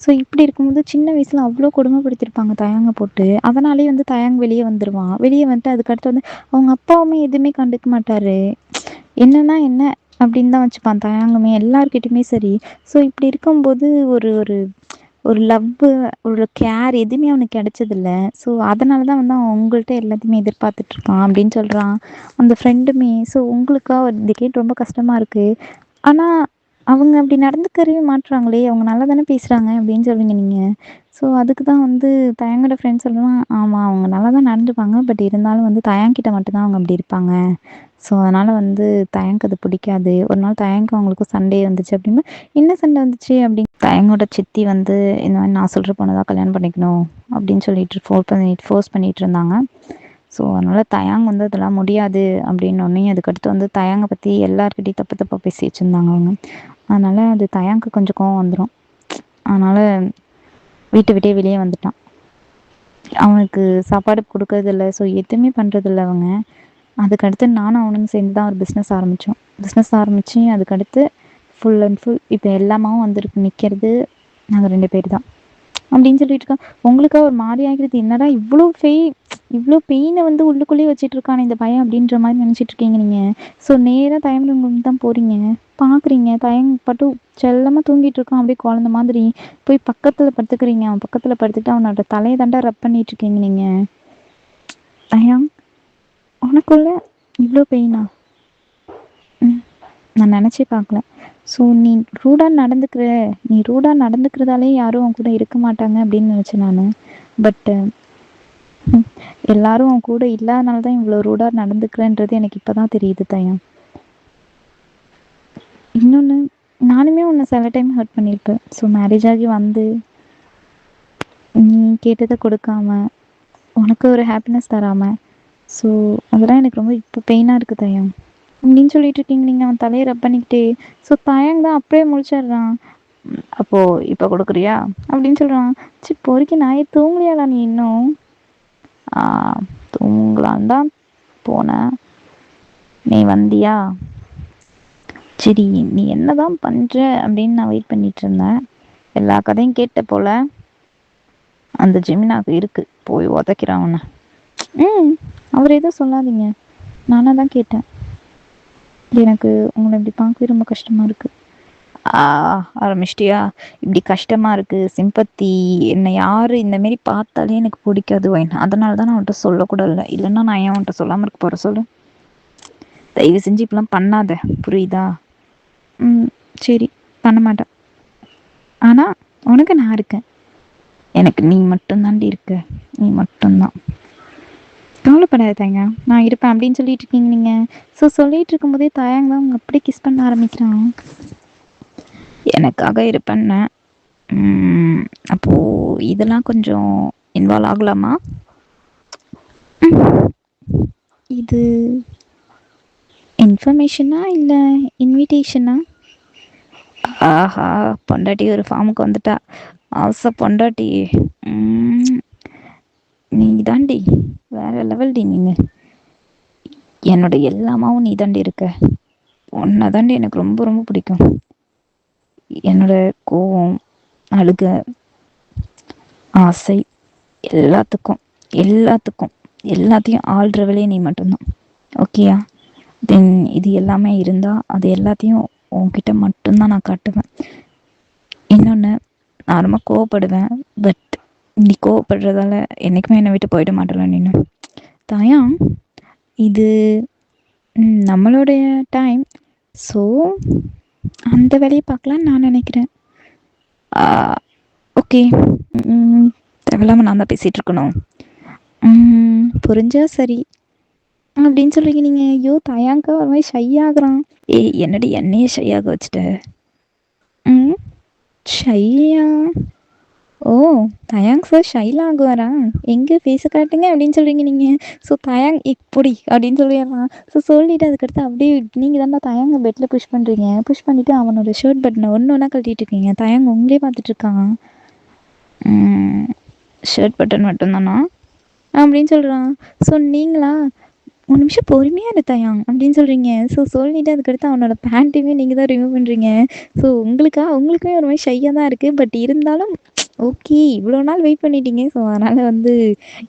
Speaker 1: ஸோ இப்படி இருக்கும்போது சின்ன வயசுல அவ்ளோ கொடுமைப்படுத்தியிருப்பாங்க தயாங்க போட்டு. அதனாலேயே வந்து தயாங் வெளிய வந்துருவான். வெளிய வந்துட்டு அதுக்கடுத்து வந்து அவங்க அப்பாவுமே எதுவுமே கண்டுக்க மாட்டாரு. என்னன்னா என்ன அப்படின்னு தான் வச்சுப்பான் தயாங்குமே எல்லார்கிட்டயுமே சரி. ஸோ இப்படி இருக்கும்போது ஒரு ஒரு ஒரு லவ்வு, ஒரு கேர் எதுவுமே அவனுக்கு கிடைச்சதில்ல. ஸோ அதனால தான் வந்து அவன் உங்கள்ட்ட எல்லாத்தையுமே எதிர்பார்த்துட்ருக்கான் அப்படின்னு சொல்றான். அந்த ஃப்ரெண்டுமே. ஸோ உங்களுக்கா இத கேட்டு ரொம்ப கஷ்டமா இருக்கு. ஆனா, அவங்க அப்படி நடந்துக்கவே மாட்றாங்களே! அவங்க நல்லா தானே பேசுறாங்க அப்படின்னு சொல்றீங்க நீங்க. ஸோ அதுக்கு தான் வந்து தயங்கோட ஃப்ரெண்ட்ஸ் சொல்லலாம், ஆமா அவங்க நல்லா தான் நடந்துப்பாங்க. பட் இருந்தாலும் வந்து தயங்கிட்ட மட்டும் தான் அவங்க அப்படி இருப்பாங்க. ஸோ அதனால வந்து தயங்க்கு அது பிடிக்காது. ஒரு நாள் தயங்க்கும் அவங்களுக்கும் சண்டே வந்துச்சு அப்படின்னா, என்ன சண்டை வந்துச்சு அப்படின்னு தயங்கோட சித்தி வந்து இந்த மாரி நான் சொல்ற பொண்ண தான் கல்யாணம் பண்ணிக்கணும் அப்படின்னு சொல்லிட்டு ஃபோர்ஸ் பண்ணிட்டு இருந்தாங்க. ஸோ அதனால தயாங் வந்து அதெல்லாம் முடியாது அப்படின்னோடனே அதுக்கடுத்து வந்து தயாங்க பத்தி எல்லார்கிட்டயும் தப்பு தப்பா பேசி வச்சிருந்தாங்க அவங்க. அதனால அது தயாங்க்கு கொஞ்சம் கோவம் வந்துரும். அதனால வீட்ட விட்டே வெளியே வந்துட்டான். அவனுக்கு சாப்பாடு குடுக்கறதில்ல. ஸோ எதுவுமே பண்றதில்ல அவங்க. அதுக்கடுத்து நானும் அவனும் சேர்ந்து தான் ஒரு பிஸ்னஸ் ஆரம்பிச்சோம். பிஸ்னஸ் ஆரம்பிச்சு அதுக்கடுத்து ஃபுல் அண்ட் ஃபுல் இப்போ எல்லாமாவும் வந்திருக்கு நிற்கிறது நாங்க 2 பேர் தான். அப்படின்னு சொல்லிட்டு இருக்கான். உங்களுக்கா ஒரு மாரி ஆகிடுது. என்னடா இவ்ளோ பெயின வந்து உள்ளுக்குள்ளேயே வச்சுட்டு இருக்கானே இந்த பையன் அப்படின்ற மாரி நினைச்சிட்டு இருக்கீங்க நீங்க. ஸோ நேரா தயங்கு ரூமுக்கு தான் போறீங்க. பார்க்குறீங்க தயங் பாட்டு செல்லமா தூங்கிட்டு இருக்கான் அப்படியே குழந்த மாதிரி. போய் பக்கத்துல படுத்துக்கிறீங்க. அவன் பக்கத்துல படுத்துக்கிட்டு அவனோட தலைய தாண்டா ரப் பண்ணிட்டு இருக்கீங்க நீங்க. தயங் உனக்குள்ள இவ்ளோ பெயினா? நான் நினச்சே பார்க்கல. ஸோ நீ ரூடா நடந்துக்கிறதாலே யாரும் உன் கூட இருக்க மாட்டாங்க அப்படின்னு நினச்சேன் நானு. பட்டு எல்லாரும் உன் கூட இல்லாதனால தான் இவ்வளோ ரூடா நடந்துக்கிறேன்றது எனக்கு இப்பதான் தெரியுது தயம். இன்னொன்னு, நானுமே உன்னை சில டைம் ஹர்ட் பண்ணியிருப்பேன். ஸோ மேரேஜ் ஆகி வந்து நீ கேட்டதை கொடுக்காம, உனக்கு ஒரு ஹாப்பினஸ் தராம, ஸோ அதெல்லாம் எனக்கு ரொம்ப இப்போ பெயினாக இருக்குது தயம். அப்படின்னு சொல்லிட்டு இருக்கீங்க நீங்கள். அவன் தலையை ரப் பண்ணிக்கிட்டே, ஸோ தயங் தான் அப்படியே முழிச்சிடுறான். அப்போது இப்போ கொடுக்குறியா அப்படின்னு சொல்கிறான். சரி பொறுக்கி நாயே, தூங்கலையாடா நீ இன்னும்? தூங்கலான் தான் போனேன், நீ வந்தியா? சரி நீ என்னதான் பண்ணுற அப்படின்னு நான் வெயிட் பண்ணிட்டு இருந்தேன். எல்லா கதையும் கேட்ட போல அந்த ஜெமினாக்கு இருக்கு, போய் உதைக்கிறான் அவனை. அவர் எதுவும் சொல்லாதீங்க, நானாக தான் கேட்டேன். எனக்கு உங்களை இப்படி பார்க்கவே ரொம்ப கஷ்டமாக இருக்குது. ஆரம்பிச்சிட்டியா? இப்படி கஷ்டமாக இருக்குது, சிம்பத்தி, என்னை யார் இந்தமாரி பார்த்தாலே எனக்கு பிடிக்காது வைன். அதனால தான் நான் அவன்கிட்ட சொல்லக்கூடாது. இல்லைன்னா நான் ஏன் அவன்கிட்ட சொல்லாமல் இருக்க போகிற சொல்லு? தயவு செஞ்சு இப்பெல்லாம் பண்ணாத, புரியுதா? சரி பண்ண மாட்டேன். ஆனால் உனக்கு நான் இருக்கேன். எனக்கு நீ மட்டும்தாண்டி இருக்க, நீ மட்டும்தான். கவலைப்படாத தயங்க, நான் இருப்பேன் அப்படின்னு சொல்லிட்டு இருக்கீங்க நீங்கள். ஸோ சொல்லிட்டு இருக்கும்போதே தயங்க தான் அவங்க அப்படியே கிஸ் பண்ண ஆரம்பிக்கிறான். எனக்காக இருப்பேன்னு. அப்போது இதெல்லாம் கொஞ்சம் இன்வால்வ் ஆகலாமா? இது இன்ஃபர்மேஷனா இல்லை இன்விடேஷனா? ஆஹா, பொண்டாட்டி ஒரு ஃபார்முக்கு வந்துட்டா. ஆசை பொண்டாட்டி. நீ தாண்டி வேற லெவல் டி. நீ என்னோட எல்லாமாவும் நீ தாண்டி இருக்க. உன்னை தாண்டி எனக்கு ரொம்ப ரொம்ப பிடிக்கும். என்னோட கோவம், அழுக, ஆசை, எல்லாத்துக்கும் எல்லாத்தையும் ஆள்றவளே நீ மட்டும்தான். ஓகேயா? தென் இது எல்லாமே இருந்தால் அது எல்லாத்தையும் உன்கிட்ட மட்டும்தான் நான் காட்டுவேன். இன்னொன்று, நான் ரொம்ப கோவப்படுவேன். பட் நீ கோவப்படுறதால என்றைக்குமே என்னை விட்டு போயிட மாட்டேல நீ. தாயா, இது நம்மளுடைய டைம். ஸோ அந்த வேலையை பார்க்கலான்னு நான் நினைக்கிறேன். ஓகே, தேவையில்லாமல் நான் தான் பேசிகிட்டு இருக்கணும். புரிஞ்சா சரி அப்படின்னு சொல்கிறீங்க நீங்கள். ஐயோ தயாங்கா ஒரு மாதிரி ஷை ஆகுறான். என்னடி என்னையே ஷை ஆக வச்சுட்ட? ஷையா? ஓ, தயாங் சார் ஷைலாம் ஆகுவாரா? எங்கே பேச காட்டுங்க அப்படின்னு சொல்கிறீங்க நீங்கள். ஸோ தயாங் இப்படி அப்படின்னு சொல்லிடலாம். ஸோ சொல்லிவிட்டு அதுக்கடுத்து அப்படியே நீங்கள் தானே தயாங்க பெட்டில் புஷ் பண்ணுறீங்க. புஷ் பண்ணிவிட்டு அவனோட ஷர்ட் பட்டனை ஒன்று ஒன்றா கழட்டிட்டு இருக்கீங்க. தயாங் உங்களே பார்த்துட்ருக்கான். ஷர்ட் பட்டன் மட்டும்தானா அப்படின்னு சொல்கிறான். ஸோ நீங்களா ஒரு நிமிஷம் பொறுமையாக இருத்தாயாங் அப்படின்னு சொல்கிறீங்க. ஸோ சொல்லிவிட்டு அதுக்கடுத்து அவனோட பேண்ட்டையுமே நீங்கள் தான் ரிமூவ் பண்ணுறீங்க. ஸோ உங்களுக்குமே ஒரு மாதிரி ஷையாக தான் இருக்குது. பட் இருந்தாலும் ஓகே, இவ்வளோ நாள் வெயிட் பண்ணிட்டீங்க. ஸோ அதனால் வந்து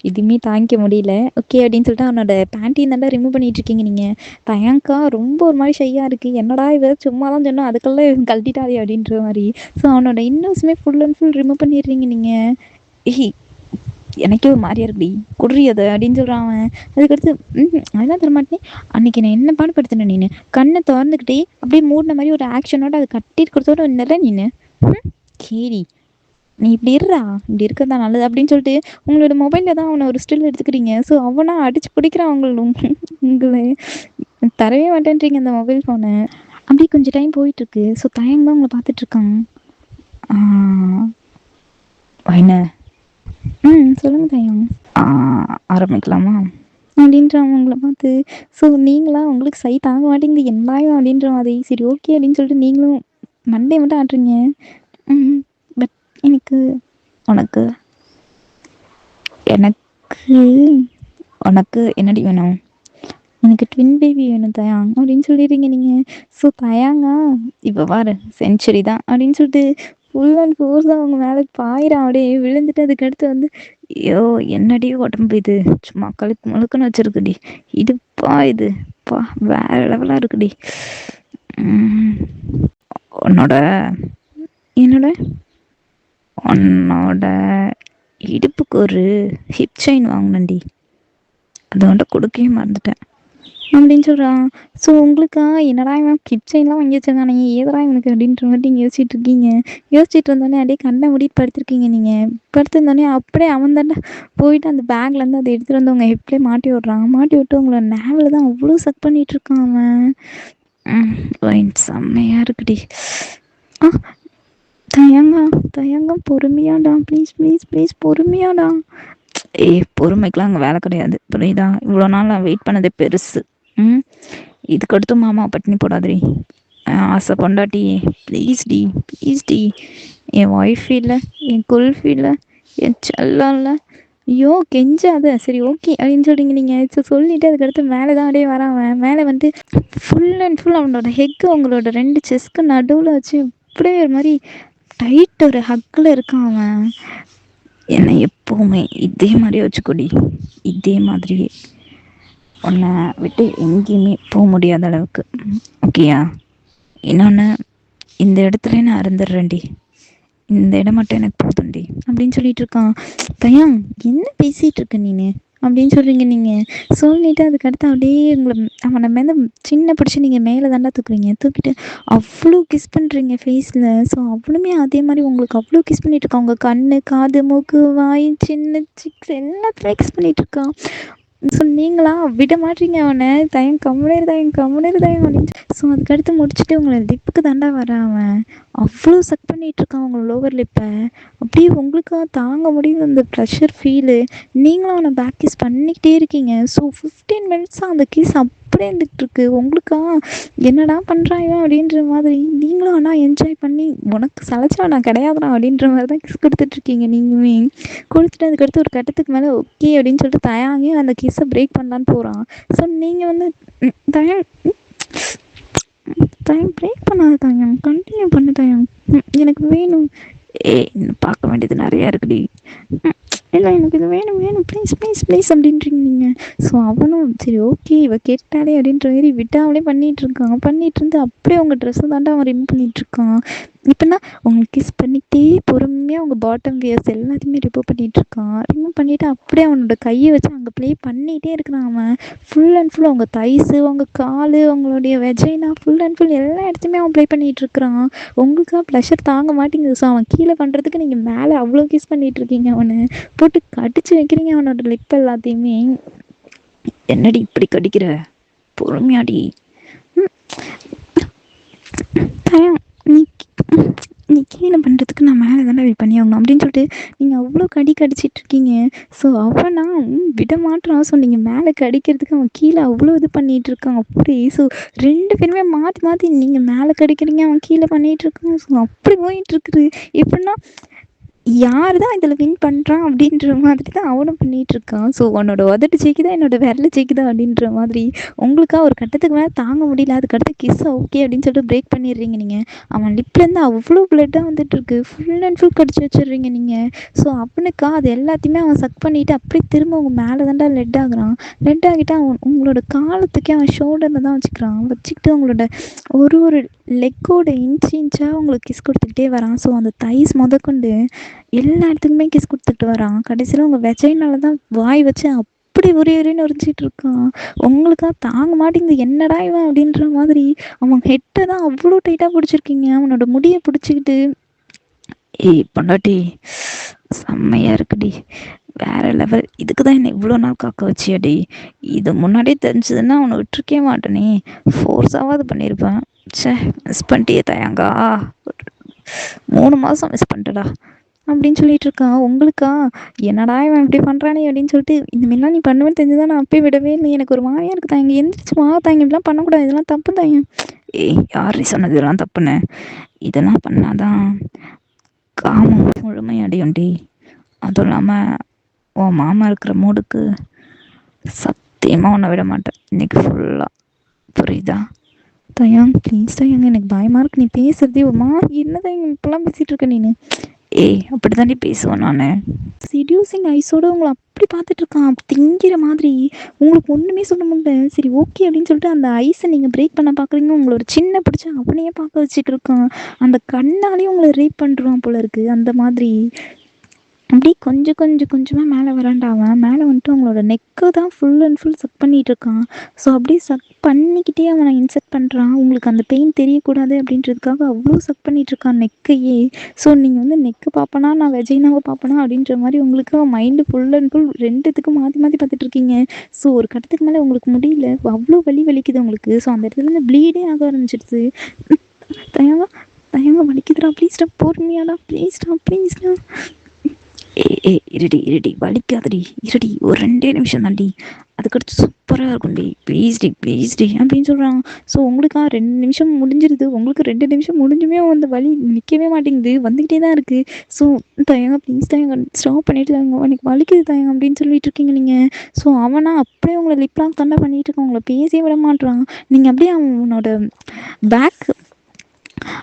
Speaker 1: எதுவுமே தாங்கிக்க முடியல. ஓகே அப்படின்னு சொல்லிட்டு அவனோட பேண்ட்டையும் தாண்டா ரிமூவ் பண்ணிகிட்ருக்கீங்க நீங்கள். தயாங்கா ரொம்ப ஒரு மாதிரி ஷையாக இருக்குது. என்னடா இவ சும்மா தான் சொன்னால் அதுக்கெல்லாம் இவன் கழட்டிட்டாதே அப்படின்ற மாதிரி. ஸோ அவனோட இன்னுமே ஃபுல் அண்ட் ஃபுல் ரிமூவ் பண்ணிடுறீங்க நீங்கள். எனக்கே ஒரு மாதிரியா இருக்குடி, குடுறி அதை அப்படின்னு சொல்கிறான் அவன். அதுக்கடுத்து அதெல்லாம் தரமாட்டேன். அன்றைக்கி நான் என்ன பாடுபடுத்தினேன் நீ? கண்ணை திறந்துக்கிட்டே அப்படியே மூடின மாதிரி ஒரு ஆக்ஷனோட அதை கட்டிட்டு கொடுத்தோட இல்லை நீ. கேரி, நீ இப்படி இப்படி இருக்கிறது தான் நல்லது அப்படின்னு சொல்லிட்டு உங்களோட மொபைலில் தான் அவனை ஒரு ஸ்டில் எடுத்துக்கிறீங்க. ஸோ அவனா அடித்து பிடிக்கிறான் உங்களை தரவே மாட்டேன்றீங்க அந்த மொபைல் ஃபோனை. அப்படியே கொஞ்சம் டைம் போயிட்டுருக்கு. ஸோ தயங்க தான் உங்களை பார்த்துட்ருக்கான். என்ன சொல்லுங்கள் தயம். ஆரம்பிக்கலாமா அப்படின்ற அவங்கள பார்த்து. ஸோ நீங்களா உங்களுக்கு சை தாங்க மாட்டேங்குது என்னாயும் அப்படின்ற மாதிரி. சரி ஓகே அப்படின்னு சொல்லிட்டு நீங்களும் மண்டே மட்டும் ஆட்டுறீங்க. பட் எனக்கு உனக்கு என்னடி வேணும்? எனக்கு ட்வின் பேபி வேணும் தயாங் அப்படின்னு சொல்லிடுறீங்க நீங்கள். ஸோ தயாங்கா இப்போ பாரு செஞ்சுரி தான் அப்படின்னு சொல்லிட்டு ஃபுல் அண்ட் ஃபோர்ஸ் அவங்க மேலே பாயிரம் அப்படியே விழுந்துட்டு அதுக்கடுத்து வந்து ஐயோ என்னடி உடம்பு இது, சும்மா கழுத்து முழுக்குன்னு வச்சுருக்குடி, இதுப்பா இது பா வேற லெவலாக இருக்குடி. உன்னோட இடுப்புக்கு ஒரு ஹிப் செயின் வாங்கினேன்டி, அது வந்துட்டு கொடுக்கவே மறந்துட்டேன். அப்படின்னு சொல்றான். ஸோ உங்களுக்கா என்னடா இவன் கிட் செயின்லாம் வாங்கி வச்சிருக்கானே ஏதடா இவனுக்கு அப்படின்ற மாதிரி நீங்கள் யோசிச்சுட்டு இருக்கீங்க. யோசிச்சுட்டு இருந்தோடனே அப்படியே கண்ணை மூடிட்டு படுத்திருக்கீங்க நீங்கள். படுத்திருந்தோடனே அப்படியே அவன் தானே போயிட்டு அந்த பேக்லேருந்து அதை எடுத்துகிட்டு வந்து உங்கள் ஹெப்லேயே மாட்டி விட்றான். மாட்டி விட்டு உங்களை நேவில் தான் அவ்வளோ சக் பண்ணிட்டு இருக்கான் அவன். லைன் செம்மையாக இருக்குடி. ஆ தயங்கா தயங்கம் பொறுமையாடா, ப்ளீஸ் ப்ளீஸ் ப்ளீஸ் பொறுமையாடா. பொறுமைக்கெலாம் அங்கே வேலை கிடையாது புரியுதா? இவ்வளோ நாள் நான் வெயிட் பண்ணதே பெருசு. இதுக்கடுத்து மாமா பட்டினி போடாதடி. ஆசை பொண்டாட்டி ப்ளீஸ் டி ப்ளீஸ் டி. என் ஒய்ஃப் இல்லை, என் குல்ஃபி இல்லை, என் செல்லம் இல்லை. ஐயோ கெஞ்சாத. சரி ஓகே அப்படின்னு சொல்கிறீங்க நீங்கள். சொல்லிவிட்டு அதுக்கடுத்து மேலே தான் அப்படியே வரான். மேலே வந்து ஃபுல் அண்ட் ஃபுல் அவனோட ஹெக்கு உங்களோட 2 செஸ்க்கு நடுவில் வச்சு அப்படியே ஒரு மாதிரி டைட் ஒரு ஹக்கில் இருக்கான் அவன். என்னை எப்போவுமே இதே மாதிரியே வச்சுக்கொடி. இதே மாதிரியே உன்னை விட்டு எங்கேயுமே போக முடியாத அளவுக்கு. ஓகேயா? இன்னொன்று, இந்த இடத்துல நான் இருந்துடுறேன்டி. இந்த இடம் மட்டும் எனக்கு போதும்டி அப்படின்னு சொல்லிட்டு இருக்கான். பையன் என்ன பேசிகிட்டு இருக்க நீனு அப்படின்னு சொல்கிறீங்க நீங்கள். சொல்லிவிட்டு அதுக்கடுத்து அப்படியே அவனை மேலே சின்ன பிடிச்சி நீங்கள் மேலே தாண்டா தூக்குறீங்க. தூக்கிட்டு அவ்வளோ கிஸ் பண்ணுறீங்க ஃபேஸில். ஸோ அவளுமே அதே மாதிரி உங்களுக்கு அவ்வளோ கிஸ் பண்ணிகிட்டு இருக்கான். உங்கள் கண், காது, மூக்கு, வாய், சின்ன சிக்ஸ் எல்லாத்துலேயும் கிஸ் பண்ணிகிட்டு இருக்கான். ஸோ நீங்களா விட மாட்டீங்க அவனை. தயம் கம்முனேரு அப்படின்னு. ஸோ அதுக்கடுத்து முடிச்சுட்டு உங்களை லிப்புக்கு தாண்டா வரான் அவன். அவ்வளோ சக் பண்ணிகிட்டு இருக்கான் உங்களை லோவர் லிப்பை. அப்படியே உங்களுக்காக தாங்க முடியல அந்த ப்ரெஷர் ஃபீலு. நீங்களும் அவனை பேக் கிஸ் பண்ணிக்கிட்டே இருக்கீங்க. ஸோ 15 மினிட்ஸாக அந்த கிஸ் அப்படியே இருந்துகிட்ருக்கு. உங்களுக்கா என்னடா பண்ணுறாங்க அப்படின்ற மாதிரி. நீங்களும் ஆனால் என்ஜாய் பண்ணி உனக்கு சளைச்சா நான் கிடையாதுடா அப்படின்ற மாதிரி தான் கிஸ் கொடுத்துட்ருக்கீங்க நீங்களுமே. கொடுத்துட்டு அதுக்கடுத்து ஒரு கட்டத்துக்கு மேலே ஓகே அப்படின்னு சொல்லிட்டு தயாங்கி அந்த கிஸ்ஸை பிரேக் பண்ணலான்னு போகிறான். ஸோ நீங்கள் வந்து தயம் தயம் பிரேக் பண்ணாத தயம், கண்டினியூ பண்ணு தயம். எனக்கு வேணும். பார்க்க வேண்டியது நிறையா இருக்குடி. இல்லை எனக்கு இது வேணும் ப்ளீஸ் ப்ளீஸ் ப்ளீஸ் அப்படின்றீங்க நீங்கள். ஸோ அவனும் சரி ஓகே இவ கேட்டாலே அப்படின்ற மாதிரி விட்டாமலே பண்ணிகிட்டு இருந்து அப்படியே உங்கள் ட்ரெஸ்ஸை தாண்டா அவன் ரிமூவ் பண்ணிகிட்ருக்கான். இப்போனா உங்களுக்கு கிஸ் பண்ணிக்கிட்டே பொறுமையாக உங்கள் பாட்டம் வியர்ஸ் எல்லாத்தையுமே ரிமூவ் பண்ணிகிட்ருக்கான். ரிமூவ் பண்ணிவிட்டு அப்படியே அவனோட கையை வச்சு அங்கே ப்ளே பண்ணிகிட்டே இருக்கிறான் அவன். ஃபுல் அண்ட் ஃபுல் உங்கள் தைஸு, உங்கள் கால், உங்களுடைய வெஜைனா ஃபுல் அண்ட் ஃபுல் எல்லா இடத்தையுமே அவன் ப்ளே பண்ணிகிட்ருக்கிறான். உங்களுக்காக ப்ளஷர் தாங்க மாட்டேங்குது. ஸோ அவன் கீழே பண்ணுறதுக்கு நீங்கள் மேலே அவ்வளோ கிஸ் பண்ணிகிட்ருக்கீங்க. அவனை போட்டு கடிச்சு வைக்கிறீங்க அவனோட லிப் எல்லாத்தையுமே. என்னடி இப்படி கடிக்கிற? பொறுமையாடி. நீ நீ கீழே பண்ணுறதுக்கு நான் மேலே தானே வெயிட் பண்ணி ஆகணும் அப்படின்னு சொல்லிட்டு நீங்கள் அவ்வளோ கடிச்சிட்டு இருக்கீங்க. ஸோ அவனா விட மாட்டான். ஸோ நீங்கள் மேலே கடிக்கிறதுக்கு அவன் கீழே அவ்வளோ இது பண்ணிகிட்டு இருக்கான் அப்படி. ஸோ 2 பேருமே மாற்றி மாற்றி நீங்கள் மேலே கடிக்கிறீங்க, அவன் கீழே பண்ணிகிட்டு இருக்கான். ஸோ அப்படி போயிட்டுருக்குது. எப்படின்னா யார் தான் இதில் வின் பண்ணுறான் அப்படின்ற மாதிரி தான் அவனும் பண்ணிகிட்ருக்கான். ஸோ உன்னோட உதட்டு ஜெயிக்குதா என்னோட விரல் ஜெயிக்குதா அப்படின்ற மாதிரி. உங்களுக்கா ஒரு கட்டத்துக்கு மேலே தாங்க முடியல. அதுக்கடுத்து கிஸ் ஓகே அப்படின்னு சொல்லிட்டு பிரேக் பண்ணிடுறீங்க நீங்கள். அவன் லிப்லேருந்து அவ்வளோ பிளட்டாக வந்துட்டுருக்கு. ஃபுல் அண்ட் ஃபுல் கடிச்சு வச்சிடுறீங்க நீங்கள். ஸோ அவனுக்கா அது எல்லாத்தையுமே அவன் சக் பண்ணிவிட்டு அப்படியே திரும்ப அவங்க மேலே தாண்டா லெட் ஆகுறான். லெட் ஆகிட்டு அவன் உங்களோட காலத்துக்கே அவன் ஷோல்டரில் தான் வச்சுக்கிறான். வச்சுக்கிட்டு அவங்களோட ஒரு லெக்கோட இன்ச்சாக உங்களுக்கு கிஸ் கொடுத்துக்கிட்டே வரான். ஸோ அந்த தைஸ் முதற்கொண்டு எல்லா இடத்துக்குமே கிஸ் கொடுத்துட்டு வரான். கடைசியில் உங்கள் வெஜைனால தான் வாய் வச்சு அப்படி உரின்னு உரிஞ்சிட்டு இருக்கான். உங்களுக்காக தாங்க மாட்டேங்குது. என்னடா இவன் அப்படின்ற மாதிரி. அவன் ஹெட்டை தான் அவ்வளோ டைட்டாக பிடிச்சிருக்கீங்க. அவனோட முடியை பிடிச்சிக்கிட்டு பொண்டாட்டி செம்மையாக இருக்குடி, வேற லெவல். இதுக்கு தான் என்னை இவ்வளோ நாள் காக்க வச்சியாடி. இது முன்னாடியே தெரிஞ்சதுன்னா அவனை விட்டுருக்கே மாட்டேனே. ஃபோர்ஸாவது பண்ணியிருப்பேன். சே மிஸ் பண்ணிட்டியே தயங்கா. 3 மாதம் மிஸ் பண்ணிட்டடா அப்படின்னு சொல்லிட்டு இருக்கான். உங்களுக்கா என்னடா இவன் இப்படி பண்ணுறானே அப்படின்னு சொல்லிட்டு இந்த மாதிரிலாம் நீ பண்ணுவேன்னு தெரிஞ்சுதான் நான் அப்பயே விடவே இல்லை. எனக்கு ஒரு மாதிரியா இருக்கு தாங்க. எந்திரிச்சு வா தாங்க, இப்படிலாம் பண்ணக்கூடாது, இதெல்லாம் தப்பு தாங்க. யார் சொன்னது இதெல்லாம் தப்புன்னு? இதெல்லாம் பண்ணாதான் காமம் முழுமையடையும்டி. அதுவும் இல்லாமல் உன் மாமா இருக்கிற மூடுக்கு சத்தியமாக உன்னை விட மாட்டேன் இன்னைக்கு ஃபுல்லாக. புரியுதா? தயாங் ப்ளீஸ் தயாங்க, எனக்கு பயமாக இருக்கு. நீ பேசுறதே மா என்ன தான் இப்பெல்லாம் பேசிகிட்டு இருக்க நீனு? அப்படி தாண்டி பேசுவேன் நான். செடியூசிங் ஐஸோட உங்களை அப்படி பார்த்துட்டு இருக்கான் திங்கிற மாதிரி. உங்களுக்கு ஒன்றுமே சொல்ல முடியல. சரி ஓகே அப்படின்னு சொல்லிட்டு அந்த ஐஸை நீங்கள் பிரேக் பண்ண பார்க்குறீங்க. உங்களை ஒரு சின்ன பிடிச்சா அவனையே பார்க்க வச்சுட்டு இருக்கான். அந்த கண்ணாலேயும் உங்களை ரேப் பண்ணுறான் போல இருக்குது அந்த மாதிரி. அப்படியே கொஞ்சம் கொஞ்சம் கொஞ்சமாக மேலே வரான்டா அவன். மேலே வந்துட்டு அவங்களோட நெக்கு தான் ஃபுல் அண்ட் ஃபுல் சக் பண்ணிட்டு இருக்கான். ஸோ அப்படியே சக் பண்ணிக்கிட்டே அவனை இன்செக்ட் பண்ணுறான். உங்களுக்கு அந்த பெயின் தெரியக்கூடாது அப்படின்றதுக்காக அவ்வளோ சக் பண்ணிட்டு இருக்கான் நெக்கையே. ஸோ நீங்கள் வந்து நெக்கு பார்ப்பனா நான் வெஜைனாவை பார்ப்பனா அப்படின்ற மாதிரி உங்களுக்கு மைண்டு ஃபுல் அண்ட் ஃபுல் ரெண்டுத்துக்கும் மாற்றி மாற்றி பார்த்துட்டு இருக்கீங்க. ஸோ ஒரு கட்டத்துக்கு மேலே உங்களுக்கு முடியல, அவ்வளோ வலிக்குது உங்களுக்கு. ஸோ அந்த இடத்துல ப்ளீடே ஆக ஆரம்பிச்சிடுது. தயவா தயவா வலிக்குதுடா, ப்ளீஸ்டா, பொறுமையாடா, ப்ளீஸ்டா. இருடி வலிக்காதடி, இருடி ஒரு 2 நிமிஷம் தாண்டி, அதுக்கடுத்து சூப்பராக இருக்கும்டி, ப்ளீஸ்டி அப்படின்னு சொல்கிறான். ஸோ உங்களுக்கா 2 நிமிஷம் முடிஞ்சிருது, உங்களுக்கு 2 நிமிஷம் முடிஞ்சுமே அந்த வலி நிற்கவே மாட்டேங்குது, வந்துக்கிட்டே தான் இருக்குது. ஸோ தயங்க ப்ளீஸ் தயங்க ஸ்டாப் பண்ணிட்டு தாங்க, எனக்கு வலிக்குது தயங்க அப்படின்னு சொல்லிட்டு இருக்கீங்க நீங்கள். ஸோ அவனா அப்படியே உங்களை லிப்லாக் தாண்டா பண்ணிட்டு இருக்கான், உங்களை பேசவே விட மாட்றான். நீங்கள் அப்படியே அவனோட பேக்,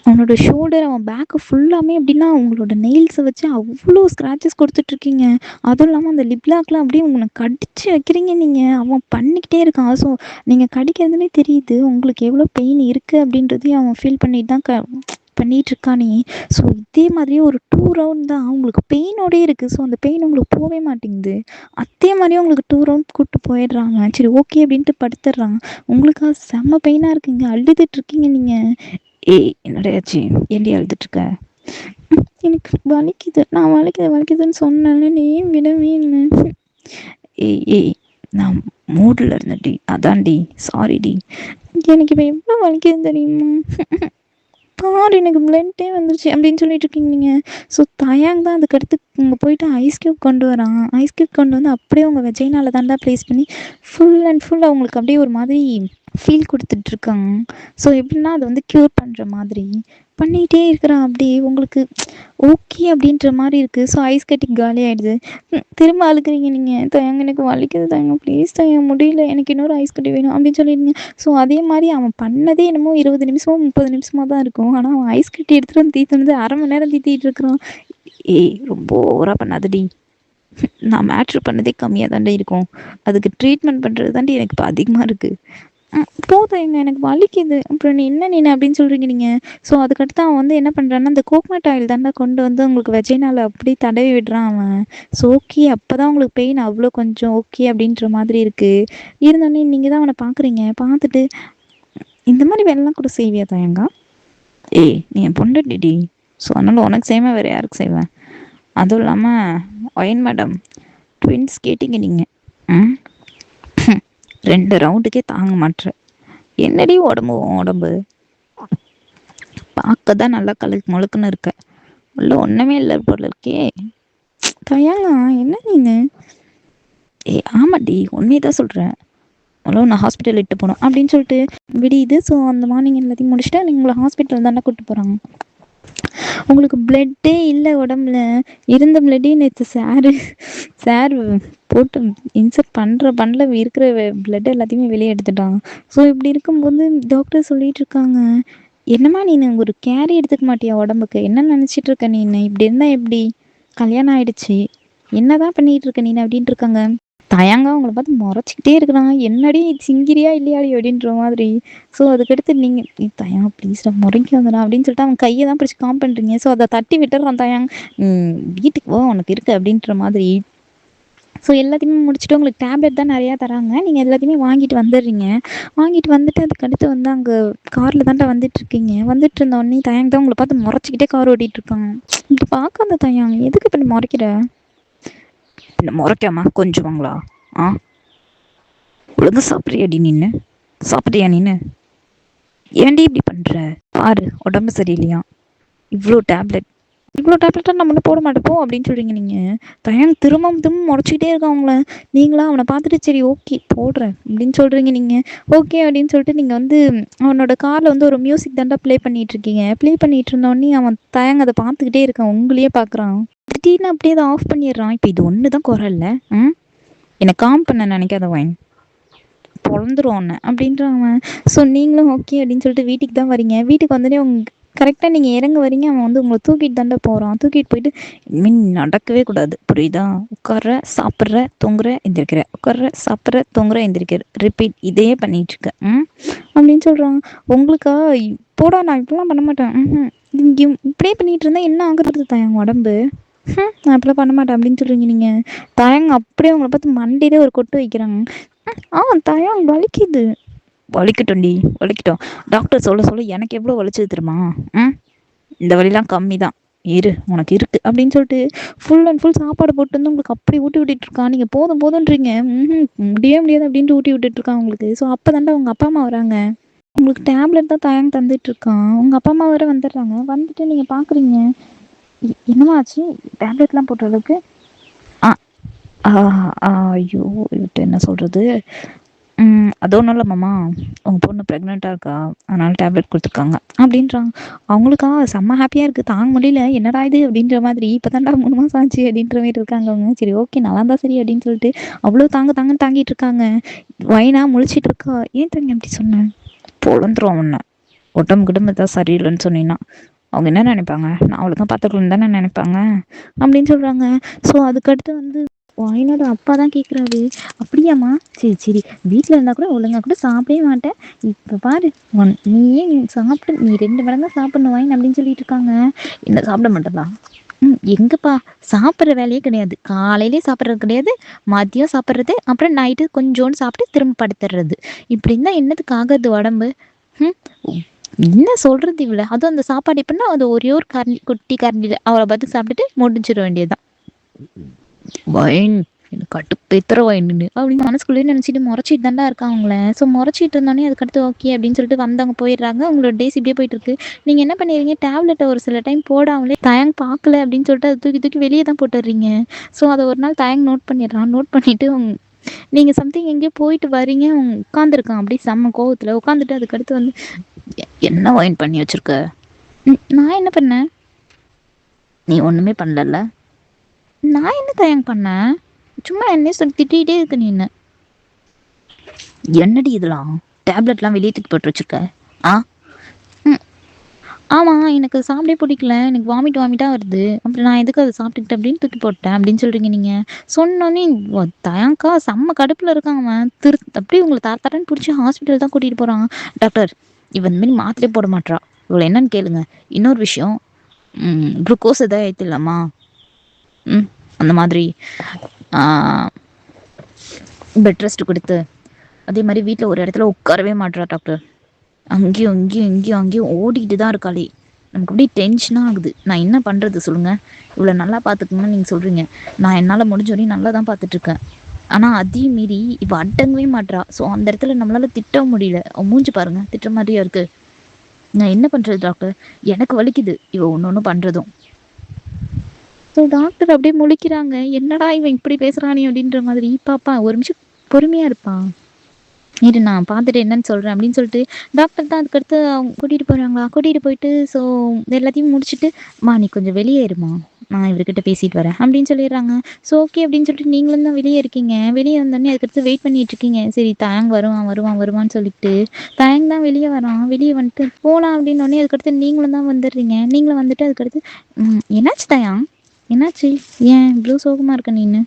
Speaker 1: அவனோட ஷோல்டர், அவன் பேக்கு ஃபுல்லாமே எப்படின்னா அவங்களோட நெயில்ஸை வச்சு அவ்வளோ ஸ்க்ராச்சஸ் கொடுத்துட்ருக்கீங்க. அதுவும் இல்லாமல் அந்த லிப்லாக்லாம் அப்படியே உங்களை கடிச்சு வைக்கிறீங்க நீங்கள். அவன் பண்ணிக்கிட்டே இருக்கான். ஸோ நீங்கள் கடிக்கிறதுலே தெரியுது உங்களுக்கு எவ்வளோ பெயின் இருக்குது அப்படின்றதையும் அவன் ஃபீல் பண்ணிட்டு தான் பண்ணிகிட்ருக்கானே. ஸோ இதே மாதிரியே ஒரு 2 ரவுண்ட் தான் உங்களுக்கு பெயினோடே இருக்குது. ஸோ அந்த பெயின் உங்களுக்கு போகவே மாட்டேங்குது. அதே மாதிரியே உங்களுக்கு 2 ரவுண்ட் கூப்பிட்டு போயிடுறாங்க. சரி ஓகே அப்படின்ட்டு படுத்துடுறாங்க. உங்களுக்கு செம்ம பெயினாக இருக்குங்க, அழுதுட்ருக்கீங்க நீங்கள். ஏய் என்னடா ஆச்சு, ஏன்டி அழுதுட்ருக்க? எனக்கு வலிக்குது, நான் வலிக்குதுன்னு சொன்னேன்ல, நீ ஏன் விடவே இல்லை? ஏய் நான் மூடில் இருந்தேன்டி, அதான்டி, சாரிடி. எனக்கு இப்போ எவ்வளோ வலிக்குதுன்னு தெரியுமா? பாரு எனக்கு பிளட்டே வந்துருச்சு அப்படின்னு சொல்லிட்டு இருக்கீங்க நீங்கள். ஸோ தயாங் தான் அதுக்கடுத்து இங்கே போயிட்டு ஐஸ் க்யூப் கொண்டு வரான். ஐஸ் க்யூப் கொண்டு வந்து அப்படியே உங்கள் வெஜைனால தாண்டா ப்ளேஸ் பண்ணி ஃபுல் அண்ட் ஃபுல் அவங்களுக்கு அப்படியே ஒரு மாதிரி ஃபீல் கொடுத்துட்ருக்காங்க. ஸோ எப்படின்னா அது வந்து க்யூர் பண்ணுற மாதிரி பண்ணிகிட்டே இருக்கிறான். அப்படியே உங்களுக்கு ஓகே அப்படின்ற மாதிரி இருக்குது. ஸோ ஐஸ் கட்டி காலி ஆகிடுது. திரும்ப அழுக்குறீங்க நீங்கள். தயங்க எனக்கு வலிக்குது தயங்க, ப்ளீஸ் தயங்க, முடியல, எனக்கு இன்னொரு ஐஸ் கட்டி வேணும் அப்படின்னு சொல்லிடுங்க. ஸோ அதே மாதிரி அவன் பண்ணதே என்னமோ 20 நிமிஷமோ 30 நிமிஷமாக தான் இருக்கும். ஆனால் அவன் ஐஸ் கட்டி எடுத்துகிட்டு வந்து தீத்துனது 1/2 மணி நேரம் தீத்திட்டு இருக்கிறான். ஏய் ரொம்ப ஓவராக பண்ணாதடி, நான் மேட்ரு பண்ணதே கம்மியாக தாண்டே இருக்கும், அதுக்கு ட்ரீட்மெண்ட் பண்ணுறது தாண்டி எனக்கு இப்போ அதிகமாக இருக்குது. போதும் எங்க, எனக்கு வலிக்குது, அப்புறம் நீ அப்படின்னு சொல்கிறீங்க நீங்கள். ஸோ அதுக்கடுத்து அவன் வந்து என்ன பண்ணுறான்னா அந்த கோகனட் ஆயில் தாண்டா கொண்டு வந்து உங்களுக்கு வெஜைனால அப்படி தடவி விடுறான் அவன். ஸோ ஓகே அப்போ தான் உங்களுக்கு பெயின் அவ்வளோ கொஞ்சம் ஓகே அப்படின்ற மாதிரி இருக்குது. இருந்தோடனே நீங்கள் தான் அவனை பார்க்குறீங்க, பார்த்துட்டு இந்த மாதிரி வேலைலாம் கூட செய்வியா தயங்கா? ஏய் நீ என் பொண்டாட்டிடி, ஸோ அதனால் உனக்கு செய்வேன், வேறு யாருக்கு செய்வேன்? அதுவும் இல்லாமல் ஒயின் மேடம், ட்வின்ஸ் கேட்டிங்க நீங்கள். 2 ரவுண்டுக்கே தாங்க மாட்ற. என்னடி உடம்பு பார்க்க தான் நல்லா முழுக்குன்னு இருக்க, உள்ள ஒன்றுமே இல்லை போல இருக்கே. தயாளா என்ன நீனு? ஆமாடி உண்மையை தான் சொல்கிறேன். அவ்வளோ நான் ஹாஸ்பிட்டல் இட்டு போனோம் அப்படின்னு சொல்லிட்டு விடியுது. ஸோ அந்த மார்னிங் எல்லாத்தையும் முடிச்சுட்டு உங்களை ஹாஸ்பிட்டல் தானே கூப்பிட்டு போகிறாங்க. உங்களுக்கு பிளட்டே இல்லை உடம்புல, இருந்த பிளட்டே நேற்று சார் போட்டு இன்செர்ட் பண்ணல இருக்கிற பிளட் எல்லாத்தையுமே வெளியே எடுத்துட்டாங்க. ஸோ இப்படி இருக்கும்போது டாக்டர் சொல்லிட்டு இருக்காங்க, என்னம்மா நீ ஒரு கேரி எடுத்துக்க மாட்டியா உடம்புக்கு, என்ன நினச்சிட்டு இருக்க நீ, இப்படி இருந்தால் எப்படி, கல்யாணம் ஆயிடுச்சு, என்னதான் பண்ணிட்டு இருக்க நீ அப்படின்ட்டு இருக்காங்க. தயங்கா அவங்கள பார்த்து முறைச்சிக்கிட்டே இருக்கிறாங்க, என்னடி சிங்கிரியா இல்லையாடி அப்படின்ற மாதிரி. ஸோ அதுக்கடுத்து நீங்கள் தயங்கா ப்ளீஸ்டா முறைக்கு வந்துடா அப்படின்னு சொல்லிட்டு அவன் கையை தான் பிடிச்சி காம் பண்ணுறீங்க. ஸோ அதை தட்டி விட்டுறான் தயாங், வீட்டுக்கு போ உனக்கு இருக்குது அப்படின்ற மாதிரி. ஸோ எல்லாத்தையுமே முடிச்சுட்டு உங்களுக்கு டேப்லெட் தான் நிறையா தராங்க, நீங்கள் எல்லாத்தையுமே வாங்கிட்டு வந்துடுறீங்க. வாங்கிட்டு வந்துட்டு அதுக்கடுத்து வந்து அங்கே காரில் தான்டா வந்துட்டுருக்கீங்க. வந்துட்டு இருந்தோடனே தயாங் தான் உங்களை பார்த்து முறைச்சிக்கிட்டே கார் ஓட்டிகிட்ருக்காங்க. இப்படி பார்க்காத தயாங், எதுக்கு இப்படி முறைக்கிற? முறைக்காம கொஞ்சுவாங்களா? ஒழுங்கு சாப்பிட்றியாடி நின்று, சாப்பிட்றியா நீனு? ஏன்டி இப்படி பண்ணுற? பாரு உடம்பு சரியில்லையா, இவ்வளோ டேப்லெட்டாக நம்ம போட மாட்டோம் அப்படின்னு சொல்கிறீங்க நீங்கள். தயங் திரும்ப முறைச்சிக்கிட்டே இருக்கான் அவங்கள. நீங்களா அவனை பார்த்துட்டு சரி ஓகே போடுறேன் அப்படின்னு சொல்கிறீங்க நீங்கள். ஓகே அப்படின்னு சொல்லிட்டு நீங்கள் வந்து அவனோட காரில் வந்து ஒரு மியூசிக் தாண்டா ப்ளே பண்ணிகிட்ருக்கீங்க. ப்ளே பண்ணிகிட்டு இருந்தோடனே அவன் தயங்க அதை பார்த்துக்கிட்டே இருக்கான், உங்களையே பார்க்குறான். திடீர்னு அப்படியே அதை ஆஃப் பண்ணிடுறான். இப்போ இது ஒன்று தான் குறை இல்லை, என்னை காம் பண்ண நினைக்காத வாயின், பொழந்துரும் ஒன்று அப்படின்றான். ஸோ நீங்களும் ஓகே அப்படின்னு சொல்லிட்டு வீட்டுக்கு தான் வரீங்க. வீட்டுக்கு வந்தோடனே கரெக்டாக நீங்கள் இறங்க வரீங்க, அவன் வந்து உங்களை தூக்கிட்டு தாண்டா போகிறான். தூக்கிட்டு போயிட்டு இனிமேல் நடக்கவே கூடாது புரியுதா, உட்கார்ற சாப்பிட்ற தூங்குற எந்திரிக்கிற, உட்கார்ற சாப்பிட்ற தூங்குற எந்திரிக்கிற, ரிப்பீட் இதே பண்ணிகிட்ருக்க அப்படின்னு சொல்கிறான். உங்களுக்கா போடா நான் இப்படிலாம் பண்ண மாட்டேன், இங்கே இப்படியே பண்ணிகிட்டு இருந்தால் என்ன ஆகுறது தான் என் உடம்பு? நான் அப்படிலாம் பண்ண மாட்டேன் அப்படின்னு சொல்கிறீங்க நீங்கள். தயங்க அப்படியே உங்களை பார்த்து மண்டியிலே ஒரு கொட்டு வைக்கிறாங்க. தயங்க வலிக்குது. வலிக்கட்டும்டி, வலிக்கட்டும். டாக்டர் சொல்ல சொல்ல எனக்கு எவ்வளோ வலிச்சது தெரியுமா? இந்த வலிலாம் கம்மி தான், இரு உனக்கு இருக்கு அப்படின்னு சொல்லிட்டு ஃபுல் அண்ட் ஃபுல் சாப்பாடு போட்டு வந்து உங்களுக்கு அப்படி ஊட்டி விட்டுட்டு இருக்கான். நீங்கள் போதும் போதுன்றீங்க. முடியவே முடியாது அப்படின்ட்டு ஊட்டி விட்டுட்டு இருக்கான் உங்களுக்கு. ஸோ அப்போ தாண்டா உங்கள் அப்பா அம்மா வராங்க. உங்களுக்கு டேப்லெட் தான் தயங்க தந்துட்டு இருக்கான். உங்கள் அப்பா அம்மா வர வந்துடுறாங்க. வந்துட்டு நீங்கள் பார்க்குறீங்க. என்னம்மா ஆச்சு? டேப்லெட்லாம் போட்ட அளவுக்கு? ஐயோ, இவர்கிட்ட என்ன சொல்கிறது? அது ஒன்றும் இல்லை மாமா, உங்கள் பொண்ணு ப்ரெக்னெண்ட்டாக இருக்கா, அதனால் டேப்லெட் கொடுத்துருக்காங்க அப்படின்றாங்க. அவங்களுக்கா செம்ம ஹாப்பியாக இருக்குது, தாங்க முடியல, என்னடா இது அப்படின்ற மாதிரி. இப்போ தாண்டா 3 மாதம் ஆச்சு அப்படின்ற மாதிரி இருக்காங்க அவங்க. சரி ஓகே, நல்லா இருந்தால் சரி அப்படின்னு சொல்லிட்டு அவ்வளோ தாங்கன்னு தாங்கிட்டு இருக்காங்க. வைனா முழிச்சிட்டு இருக்கா. ஏன் தங்க அப்படி சொன்னேன்? பொழந்துரும் அவனை. உடம்பு கிடம்பு தான் சரியில்லைன்னு சொன்னீங்கன்னா அவங்க என்ன நினைப்பாங்க? நான் அவளுக்கு பார்த்துக்கலன்னு தானே நினைப்பாங்க அப்படின்னு சொல்கிறாங்க. ஸோ அதுக்கடுத்து வந்து வாயினோட அப்பா தான் கேட்குறாரு, அப்படியாம்மா? சரி சரி, வீட்டில் இருந்தால் கூட ஒழுங்காக கூட சாப்பிடவே மாட்டேன். இப்போ பாரு, நீயே சாப்பிட்டு நீ 2 மடங்கு சாப்பிடணும் வாயின் அப்படின்னு சொல்லிட்டு இருக்காங்க. என்ன சாப்பிட மாட்டேதா? எங்கப்பா, சாப்பிட்ற வேலையே கிடையாது. காலையிலே சாப்பிட்றது கிடையாது, மதியம் சாப்பிட்றது, அப்புறம் நைட்டு கொஞ்சோண்டு சாப்பிட்டு திரும்ப படுத்துடுறது. இப்படி இருந்தால் என்னத்துக்கு ஆகுது உடம்பு? என்ன சொல்கிறது இவ்வளோ? அதுவும் அந்த சாப்பாடு எப்படின்னா அது ஒரே ஒரு கரண்டி, குட்டி கரண்டியில் அவளை பார்த்து சாப்பிட்டுட்டு முடிச்சிட வேண்டியதுதான். வைன் எனக்கு கட்டுப்பேத்துற வைன்னு அப்படின்னு மனசுக்குள்ளேயே நினச்சிட்டு முறைச்சிட்டு தாண்டா இருக்கான் அவங்கள. ஸோ முறைச்சிட்டு இருந்தோடனே அதுக்கடுத்து ஓகே அப்படின்னு சொல்லிட்டு வந்தவங்க போயிடுறாங்க. உங்களோட டேஸ் இப்படியே போயிட்டு இருக்கு. நீங்கள் என்ன பண்ணிடுறீங்க? டேப்லெட்டை ஒரு சில டைம் போடாமலே தயங்க பார்க்கல அப்படின்னு சொல்லிட்டு அதை தூக்கி தூக்கி வெளியே தான் போட்டுடுறீங்க. ஸோ அதை ஒரு நாள் தயங்க நோட் பண்ணிடுறான். நோட் பண்ணிவிட்டு நீங்கள் சம்திங் எங்கேயோ போயிட்டு வரீங்க, உட்காந்துருக்கான் அப்படியே செம்ம கோவத்தில் உட்காந்துட்டு. அதுக்கடுத்து வந்து என்ன வைன் பண்ணி வச்சிருக்க? நான் என்ன பண்ணேன்? நீ ஒன்றுமே பண்ணல. நான் என்ன தயங்க பண்ணேன்? சும்மா என்னையே சொல்லி திட்டிகிட்டே இருக்கு நீ. என்னடி இதெல்லாம்? டேப்லெட்லாம் வெளியே தூக்கி போட்டு வச்சுருக்க? ஆமாம், எனக்கு சாப்பிடவே பிடிக்கல, எனக்கு வாமிட்டாக வருது, அப்புறம் நான் எதுக்கு அதை சாப்பிட்டுக்கிட்டேன் அப்படின்னு தூக்கி போட்டேன் அப்படின்னு சொல்கிறீங்க நீங்கள். சொன்னோன்னே தயங்கா செம்ம கடுப்பில் இருக்காங்க. அவன் அப்படியே உங்களை தரன்னு பிடிச்சி ஹாஸ்பிட்டல் தான் கூட்டிகிட்டு போகிறாங்க. டாக்டர், இவன் இந்த மாதிரி மாத்திரையே போட மாட்டா, இவ்வளோ என்னன்னு கேளுங்க. இன்னொரு விஷயம், குளுக்கோஸ் எதாவது ஏற்றிடலாமா? அந்த மாதிரி பெட் ரெஸ்ட் கொடுத்து, அதே மாதிரி வீட்டில் ஒரு இடத்துல உட்காரவே மாட்டா டாக்டர். அங்கேயும் ஓடிக்கிட்டு தான் இருக்காளே. நமக்கு அப்படியே டென்ஷனாக ஆகுது. நான் என்ன பண்ணுறது சொல்லுங்கள்? இவ்வளோ நல்லா பார்த்துக்குங்கன்னு நீங்கள் சொல்கிறீங்க. நான் என்னால் முடிஞ்ச வரையும் நல்லா தான் பார்த்துட்ருக்கேன். ஆனால் அதையும் மீறி இப்போ அடங்கவே மாட்டா. ஸோ அந்த இடத்துல நம்மளால் திட்ட முடியல. மூஞ்சி பாருங்கள், திட்டுற மாதிரியா இருக்குது. நான் என்ன பண்ணுறது டாக்டர்? எனக்கு வலிக்குது இவ ஒன்று பண்ணுறதும். ஸோ டாக்டர் அப்படியே முழிக்கிறாங்க. என்னடா இவன் இப்படி பேசுகிறானே அப்படின்ற மாதிரி. பாப்பா ஒரு நிமிஷம் பொறுமையாக இருப்பான், இரு நான் பார்த்துட்டு என்னன்னு சொல்கிறேன் அப்படின்னு சொல்லிட்டு டாக்டர் தான் அதுக்கடுத்து அவங்க கூட்டிகிட்டு போகிறாங்களா. கூட்டிகிட்டு போயிட்டு ஸோ எல்லாத்தையும் முடிச்சுட்டு, நீ கொஞ்சம் வெளியே இருமா, நான் இவர்கிட்ட பேசிட்டு வரேன் அப்படின்னு சொல்லிடுறாங்க. ஸோ ஓகே அப்படின்னு சொல்லிட்டு நீங்களும் தான் வெளியே இருக்கீங்க. வெளியே வந்தோடனே அதுக்கடுத்து வெயிட் பண்ணிட்டு இருக்கீங்க. சரி தயங்க வருவான்னு சொல்லிட்டு தயங்க தான் வெளியே வரான். வெளியே வந்துட்டு போகலாம் அப்படின்னோடனே அதுக்கடுத்து நீங்களும் தான் வந்துடுறீங்க. நீங்களும் வந்துட்டு அதுக்கடுத்து என்னாச்சு தயாங், என்னாச்சு, ஏன் இவ்வளோ சோகமாக இருக்க நீன்னு?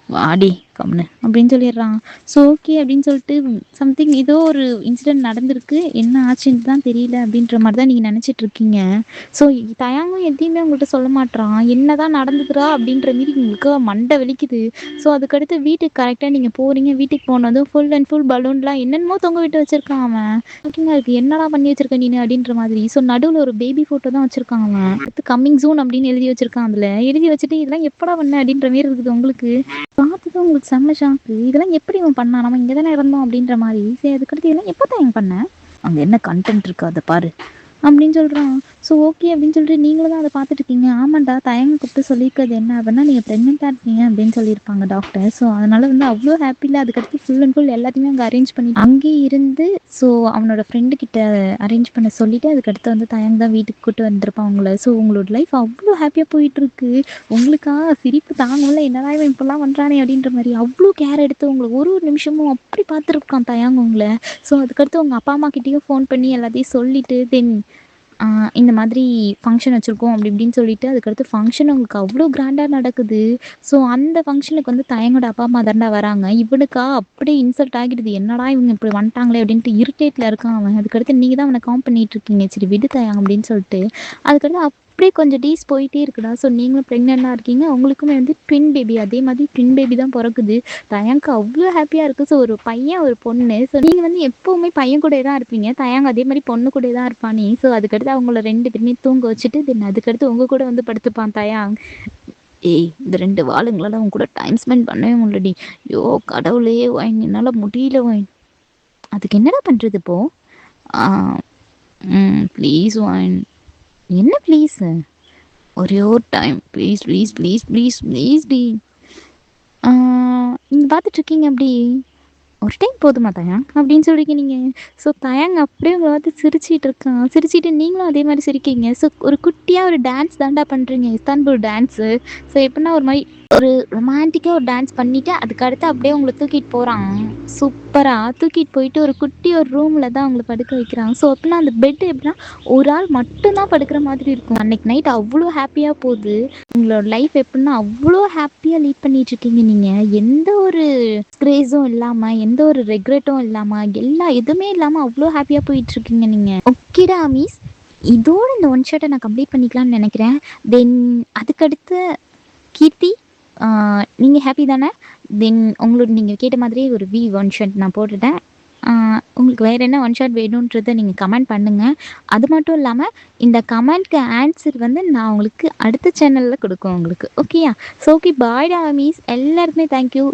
Speaker 1: வாடி கம்னு அப்படின்னு சொல்லிடுறான். ஸோ ஓகே அப்படின்னு சொல்லிட்டு சம்திங் ஏதோ ஒரு இன்சிடென்ட் நடந்திருக்கு, என்ன ஆச்சுன்னு தான் தெரியல அப்படின்ற மாதிரி தான் நீங்கள் நினச்சிட்டு இருக்கீங்க. ஸோ தயங்கும் எதையுமே உங்கள்கிட்ட சொல்ல மாட்டான். என்ன தான் நடந்துக்கிறா அப்படின்ற மாரி உங்களுக்கு மண்டை வலிக்குது. ஸோ அதுக்கடுத்து வீட்டுக்கு கரெக்டாக நீங்கள் போகிறீங்க. வீட்டுக்கு போனதும் ஃபுல் அண்ட் ஃபுல் பலூன்லாம் என்னென்னமோ தொங்க விட்டு வச்சுருக்கான் அவன். ஓகேங்க, இருக்குது என்னடா பண்ணி வச்சிருக்க நீ அப்படின்ற மாதிரி. ஸோ நடுவில் ஒரு பேபி ஃபோட்டோ தான் வச்சுருக்கான் அவன். அடுத்து கம்மிங் சூன் அப்படின்னு எழுதி வச்சுருக்கான். அதில் எழுதி வச்சுட்டு இதெல்லாம் எப்படா பண்ண அப்படின்ற மாரி இருக்குது உங்களுக்கு. பார்த்தது உங்களுக்கு செம்ம ஷாக்கு. இதெல்லாம் எப்படி இவன் பண்ணா, நம்ம இங்கே தானே இருந்தோம் அப்படின்ற மாதிரி. சரி அதுக்கடுத்து இதெல்லாம் எப்போ தான் எங்க பண்ண? அங்கே என்ன கண்டென்ட் இருக்கு அதை பாரு அப்படின்னு சொல்கிறான். ஸோ ஓகே அப்படின்னு சொல்லிட்டு நீங்களும் தான் அதை பார்த்துட்டு இருக்கீங்க. ஆமாண்டா, தயங்க கூப்பிட்டு சொல்லியிருக்கிறது என்ன அப்படின்னா நீங்கள் ப்ரெக்னெண்ட்டாக இருக்கீங்க அப்படின்னு சொல்லியிருப்பாங்க டாக்டர். ஸோ அதனால் வந்து அவ்வளோ ஹாப்பியில் அதுக்கடுத்து ஃபுல் அண்ட் ஃபுல் எல்லாத்தையுமே அங்கே அரேஞ்ச் பண்ணி அங்கேயே இருந்து ஸோ அவனோட ஃப்ரெண்டு கிட்ட அரேஞ்ச் பண்ண சொல்லிவிட்டு அதுக்கடுத்து வந்து தயங்க தான் வீட்டுக்கு கூப்பிட்டு வந்திருப்பான் அவங்கள. ஸோ உங்களோட லைஃப் அவ்வளோ ஹாப்பியாக போயிட்டுருக்கு. உங்களுக்கா சிரிப்பு தாங்கல, என்னடா இவன் இப்படிலாம் பண்ணுறானே அப்படின்ற மாதிரி. அவ்வளோ கேர் எடுத்து உங்களுக்கு ஒரு நிமிஷமும் அப்படி பார்த்துருக்கான் தயங்க உங்களை. ஸோ அதுக்கடுத்து உங்கள் அப்பா அம்மா கிட்டேயும் ஃபோன் பண்ணி எல்லாத்தையும் சொல்லிவிட்டு தென் இந்த மாதிரி ஃபங்க்ஷன் வச்சுருக்கோம் அப்படி இப்படின்னு சொல்லிட்டு அதுக்கடுத்து ஃபங்க்ஷன் உங்களுக்கு அவ்வளோ கிராண்டாக நடக்குது. ஸோ அந்த ஃபங்க்ஷனுக்கு வந்து தயங்கோட அப்பா அம்மா தாண்டா வராங்க. இவனுக்கா அப்படியே இன்சல்ட் ஆகிடுது. என்னடா இவங்க இப்படி வந்துட்டாங்களே அப்படின்ட்டு இரிட்டேட்டில் இருக்கான் அவன். அதுக்கடுத்து நீங்கள் தான் அவனை காம் பண்ணிகிட்டு இருக்கீங்க. சரி விடு தயங்க அப்படின்னு சொல்லிட்டு அதுக்கடுத்து அப்படியே கொஞ்சம் டேஸ் போயிட்டே இருக்குடா. ஸோ நீங்களும் ப்ரெக்னென்ட்டா இருக்கீங்க. உங்களுக்குமே வந்து ட்வின் பேபி அதே மாதிரி ட்வின் பேபி தான் பொறக்குது. தயாங்க்கு அவ்ளோ ஹேப்பியா இருக்கு. ஸோ ஒரு பையன், ஒரு பொண்ணு. ஸோ நீங்க வந்து எப்பவுமே பையன் கூடயே தான் இருப்பீங்க. தயாங் அதே மாதிரி பொண்ணு கூடயே தான் இருப்பானே. ஸோ அதுக்கடுத்து அவங்கள 2 பேருமே தூங்க வச்சுட்டு, தென் அதுக்கடுத்து உங்க கூட வந்து படுத்துப்பான் தயாங். ஏய் இந்த 2 வாளுங்களால உன் கூட டைம் ஸ்பெண்ட் பண்ணவே முடியலடி. ஐயோ கடவுளே! ஒயின் என்னால முடியல ஒயின். அதுக்கு என்னடா பண்றது இப்போ? ஆ ப்ளீஸ் ஒயின். என்ன ப்ளீஸு? ஒரே ஒரு time please please please please please டி. நீங்க பார்த்துட்ருக்கீங்க அப்படி. ஒரு டைம் போதுமா தயாங்? அப்படின்னு சொல்றீங்க நீங்க. ஸோ தயாங் அப்படியே உங்கள பார்த்து சிரிச்சிட்டு இருக்கான். சிரிச்சிட்டு நீங்களும் அதே மாரி சிரிக்கிறீங்க. ஸோ ஒரு குட்டியா ஒரு டான்ஸ் தான்டா பண்றீங்க. Istanbul dance. ஸோ எப்படின்னா ஒரு மாரி ஒரு ரொமான்டிக்கா ஒரு டான்ஸ் பண்ணிட்டு, அதுக்கடுத்து அப்படியே உங்கள தூக்கிட்டு போறான். சூப்பரா தூக்கிட்டு போயிட்டு ஒரு குட்டி ஒரு ரூம்ல தான் உங்கள படுக்க வைக்கிறான். ஸோ அப்படின்னா அந்த பெட் எப்படின்னா, ஒரு ஆள் மட்டும் தான் படுக்கிற மாதிரி இருக்கும். அன்னைக்கு நைட் அவ்வளோ ஹேப்பியா போகுது. உங்களோட லைஃப் எப்படின்னா அவ்வளோ ஹேப்பியா லீட் பண்ணிட்டுருக்கீங்க நீங்க. எந்த ஒரு ஸ்க்ரேஸும் இல்லாம, எந்த ஒரு ரெக்ரெட்டும் இல்லாம, எதுவுமே இல்லாம அவ்ளோ ஹேப்பியா போயிட்டுருக்கீங்க நீங்க. ஓகேடா அமீஸ். இதோட இந்த ஒன் ஷாட்ட நான் கம்ப்ளீட் பண்ணிக்கலாம்னு நெனைக்கிறேன். தென் அதுக்கடுத்து கீர்த்தி, நீங்க ஹேப்பி தானே? தென் உங்களோட நீங்க கேட்ட மாதிரியே ஒரு ஒன் ஷாட் நான் போட்டுட்டேன். உங்களுக்கு வேறு என்ன ஒன் ஷாட் வேணுன்றத நீங்க கமெண்ட் பண்ணுங்க. அது மட்டும் இல்லாம, இந்த கமெண்ட்க்கு ஆன்சர் வந்து நான் உங்களுக்கு அடுத்த சேனல்ல குடுக்குறேன் உங்களுக்கு. ஓகேயா? ஸோ ஓகே பாய்டா அமீஸ். எல்லாருக்குமே தேங்க் யூ.